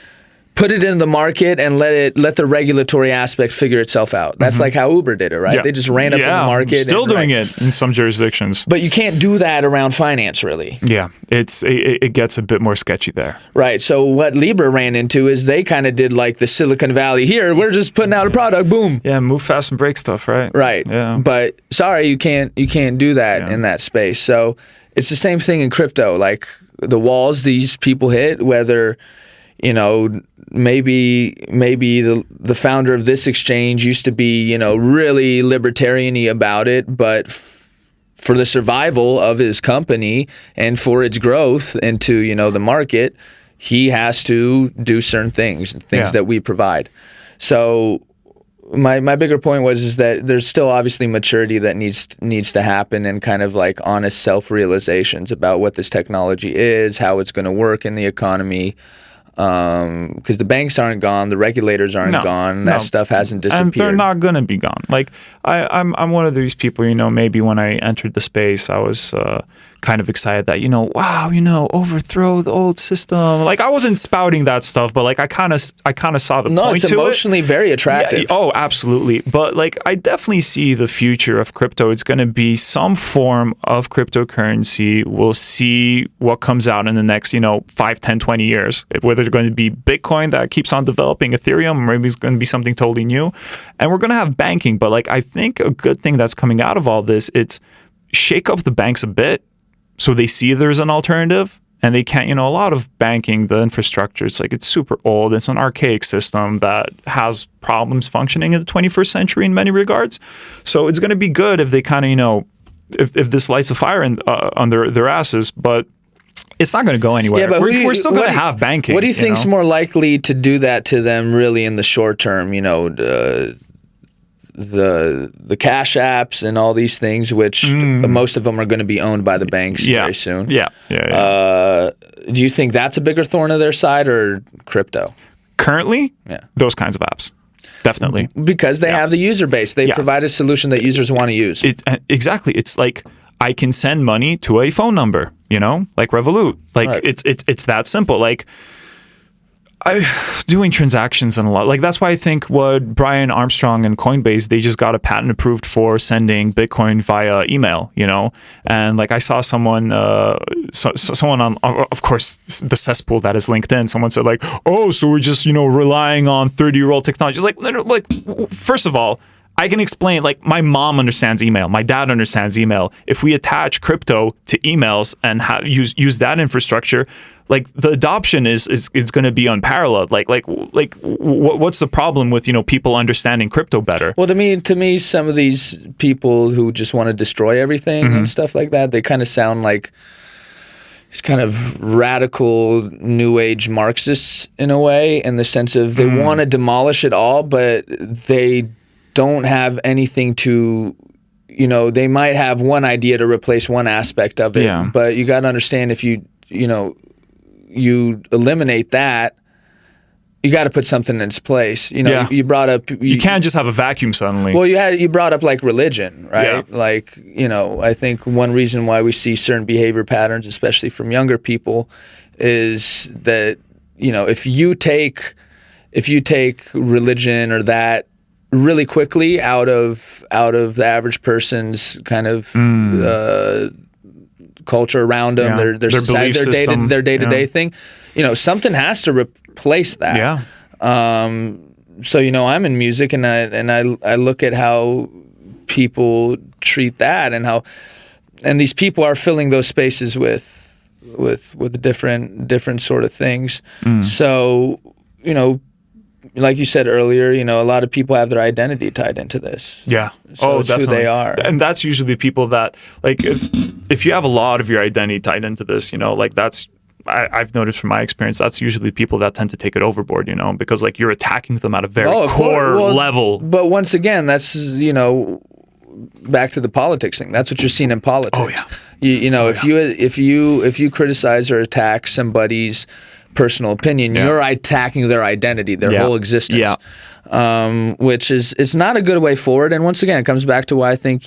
S3: put it in the market and let the regulatory aspect figure itself out. That's like how Uber did it, right?
S1: Yeah.
S3: They just ran up in the market.
S1: Still doing it in some jurisdictions.
S3: But you can't do that around finance, really.
S1: Yeah, it gets a bit more sketchy there.
S3: Right. So what Libra ran into is they kind of did like the Silicon Valley. Here, we're just putting out a product. Boom.
S1: Yeah, move fast and break stuff, right?
S3: Right.
S1: Yeah.
S3: But sorry, you can't do that in that space. So it's the same thing in crypto. Like the walls these people hit, whether maybe the founder of this exchange used to be really libertarian-y about it, but for the survival of his company and for its growth into the market, he has to do certain things that we provide. So my bigger point is that there's still obviously maturity that needs to happen, and kind of like honest self-realizations about what this technology is, how it's going to work in the economy. Because the banks aren't gone, the regulators aren't gone, that stuff hasn't disappeared.
S1: And they're not going to be gone. Like I'm one of these people, maybe when I entered the space, I was kind of excited that, wow, overthrow the old system. Like I wasn't spouting that stuff, but like I kind of saw the point to it.
S3: No, it's emotionally very attractive.
S1: Yeah, oh, absolutely. But like I definitely see the future of crypto. It's going to be some form of cryptocurrency. We'll see what comes out in the next, 5, 10, 20 years. Whether it's going to be Bitcoin that keeps on developing, Ethereum, or maybe it's going to be something totally new. And we're going to have banking. But like I think a good thing that's coming out of all this, it's shake up the banks a bit so they see there's an alternative. And they can't, a lot of banking, the infrastructure, it's super old. It's an archaic system that has problems functioning in the 21st century in many regards. So it's going to be good if they kind of, if this lights a fire under their asses, but it's not going to go anywhere.
S3: Yeah, but
S1: we're still going to have banking.
S3: What do you think's more likely to do that to them really in the short term? The cash apps and all these things, which most of them are going to be owned by the banks very soon.
S1: Yeah.
S3: Do you think that's a bigger thorn of their side or crypto?
S1: Currently, those kinds of apps. Definitely.
S3: Because they have the user base. They provide a solution that users want to use.
S1: Exactly. It's like I can send money to a phone number, like Revolut. Like it's that simple. Like doing transactions and a lot. Like that's why I think what Brian Armstrong and Coinbase, they just got a patent approved for sending Bitcoin via email, And like I saw someone someone on, of course, the cesspool that is LinkedIn, someone said like, oh, so we're just, relying on 30-year-old technology. It's like, first of all, I can explain, like my mom understands email. My dad understands email. If we attach crypto to emails and use that infrastructure, like the adoption is going to be unparalleled. Like what's the problem with, people understanding crypto better?
S3: Well, to me, some of these people who just want to destroy everything and stuff like that, they kind of sound like it's kind of radical new age Marxists in a way, in the sense of they want to demolish it all, but they don't have anything to, they might have one idea to replace one aspect of it,
S1: Yeah.
S3: but you got to understand if you eliminate that, you got to put something in its place.
S1: Yeah.
S3: You brought up
S1: You can't just have a vacuum suddenly.
S3: well, you brought up like religion, right?
S1: Yeah.
S3: Like, I think one reason why we see certain behavior patterns, especially from younger people, is that, if you take religion or that really quickly out of the average person's kind of culture around them,
S1: Yeah.
S3: their society,
S1: belief system.
S3: their day-to-day
S1: Yeah.
S3: thing, something has to replace that.
S1: Yeah.
S3: So I'm in music, and I look at how people treat that, and these people are filling those spaces with different sort of things. So like you said earlier, a lot of people have their identity tied into this.
S1: Yeah.
S3: So it's who they are.
S1: And that's usually people that, like, if you have a lot of your identity tied into this, like that's, I've noticed from my experience, that's usually people that tend to take it overboard, because like you're attacking them at a very
S3: of course.
S1: core
S3: Well,
S1: level.
S3: But once again, that's, back to the politics thing. That's what you're seeing in politics.
S1: Oh, yeah.
S3: If you criticize or attack somebody's personal opinion,
S1: Yeah.
S3: you're attacking their identity, their
S1: Yeah.
S3: whole existence.
S1: Yeah.
S3: Which is, it's not a good way forward. And once again, it comes back to why I think,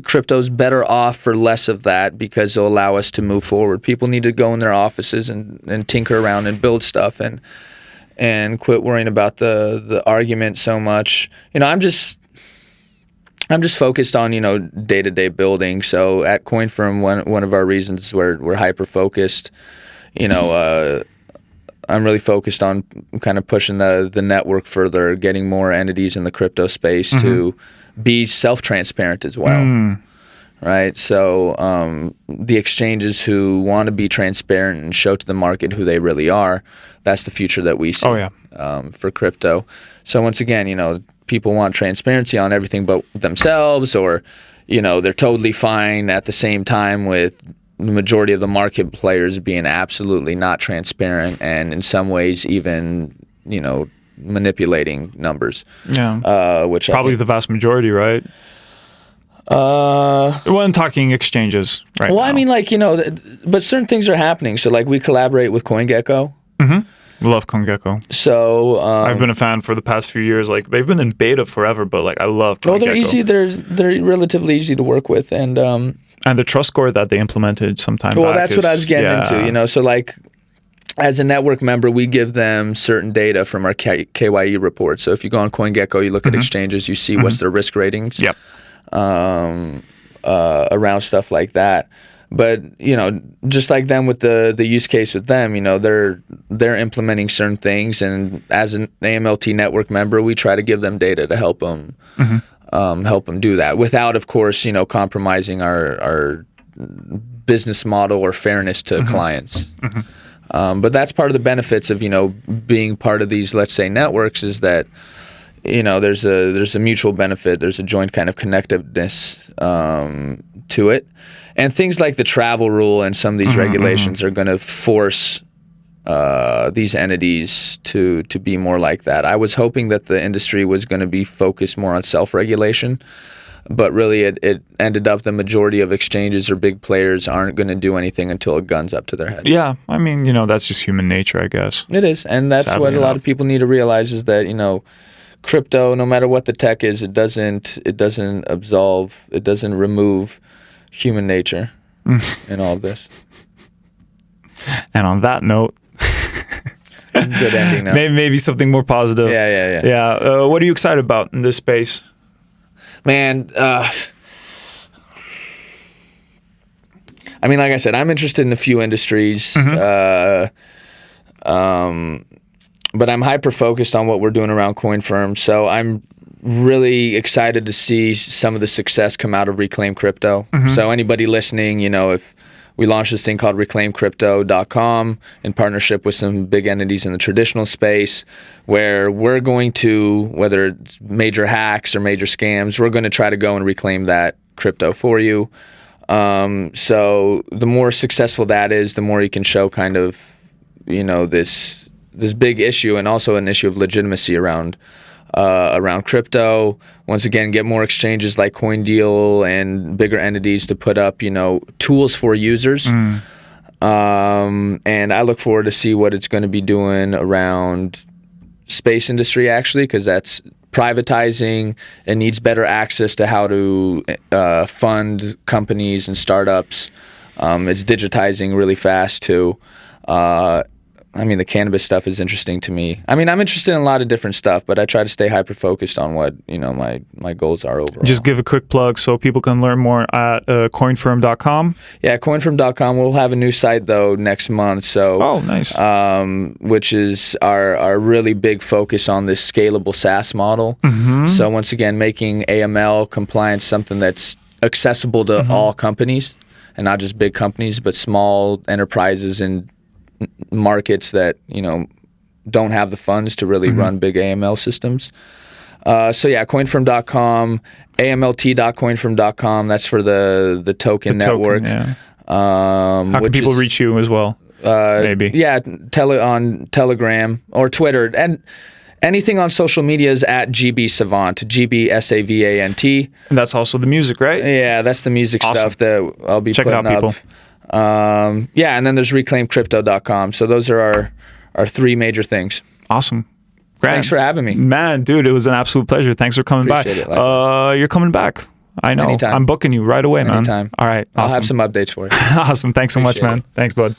S3: crypto's better off for less of that, because it'll allow us to move forward. People need to go in their offices and tinker around and build stuff and quit worrying about the argument so much. I'm just focused on, day-to-day building. So at CoinFirm, one of our reasons we're hyper-focused, I'm really focused on kind of pushing the network further, getting more entities in the crypto space to be self-transparent as well. Right? So the exchanges who want to be transparent and show to the market who they really are, that's the future that we see
S1: Oh, yeah.
S3: for crypto. So once again, people want transparency on everything but themselves, or, they're totally fine at the same time with the majority of the market players being absolutely not transparent and in some ways even, manipulating numbers.
S1: Yeah.
S3: Which
S1: Probably the vast majority, right? Well, I'm talking exchanges right
S3: well,
S1: now.
S3: I mean, like, but certain things are happening. So like we collaborate with CoinGecko.
S1: Love CoinGecko.
S3: So
S1: I've been a fan for the past few years. Like, they've been in beta forever, but like I love CoinGecko.
S3: well, they're easy. They're relatively easy to work with, and
S1: the trust score that they implemented sometime
S3: well,
S1: back
S3: that's what I was getting into. So like, as a network member, we give them certain data from our KYE report. So if you go on CoinGecko, you look at exchanges, you see what's their risk ratings.
S1: Yep.
S3: Around stuff like that. But just like them with the use case with them, they're implementing certain things, and as an AMLT network member, we try to give them data to help them do that without, of course, compromising our business model or fairness to clients. But that's part of the benefits of being part of these, let's say, networks, is that there's a mutual benefit. There's a joint kind of connectiveness to it. And things like the travel rule and some of these regulations are going to force these entities to be more like that. I was hoping that the industry was going to be focused more on self-regulation, but really it ended up the majority of exchanges or big players aren't going to do anything until a gun's up to their head.
S1: Yeah. I mean, that's just human nature, I guess.
S3: It is, and that's
S1: Sadly
S3: what a lot
S1: enough.
S3: of people need to realize, is that crypto, no matter what the tech is, it doesn't remove human nature in all of this.
S1: And on that note,
S3: Good ending now.
S1: maybe something more positive.
S3: Yeah.
S1: Yeah. What are you excited about in this space?
S3: Man, I mean, like I said, I'm interested in a few industries, but I'm hyper focused on what we're doing around CoinFirm. So I'm really excited to see some of the success come out of Reclaim Crypto. So anybody listening, if we launched this thing called ReclaimCrypto.com in partnership with some big entities in the traditional space, where we're going to, whether it's major hacks or major scams, we're going to try to go and reclaim that crypto for you. So the more successful that is, the more you can show kind of, this big issue, and also an issue of legitimacy around around crypto. Once again, get more exchanges like CoinDeal and bigger entities to put up, tools for users. And I look forward to see what it's going to be doing around space industry, actually, because that's privatizing. It needs better access to how to fund companies and startups. It's digitizing really fast too. The cannabis stuff is interesting to me. I'm interested in a lot of different stuff, but I try to stay hyper-focused on what, my goals are overall.
S1: Just give a quick plug so people can learn more at coinfirm.com.
S3: Yeah, coinfirm.com. We'll have a new site, though, next month. So,
S1: oh, nice.
S3: Which is our really big focus on this scalable SaaS model. So, once again, making AML compliance something that's accessible to all companies, and not just big companies, but small enterprises and markets that don't have the funds to really run big AML systems. Coinfirm.com, AMLT.coinfirm.com. That's for the token network.
S1: Yeah. How can people reach you as well? Maybe.
S3: Yeah, on Telegram or Twitter, and anything on social media is at GB Savant, GBSAVANT.
S1: And that's also the music, right?
S3: Yeah, that's the music stuff that I'll be
S1: putting
S3: out,
S1: people.
S3: And then there's reclaimcrypto.com. So those are our three major things.
S1: Awesome. Grant,
S3: thanks for having me.
S1: Man, dude, it was an absolute pleasure. Thanks for coming
S3: Appreciate
S1: by. You're coming back. I know.
S3: Anytime.
S1: I'm booking you right away, man.
S3: Anytime.
S1: All right. Awesome.
S3: I'll have some updates for you.
S1: Awesome. Thanks so much, man. Thanks, bud.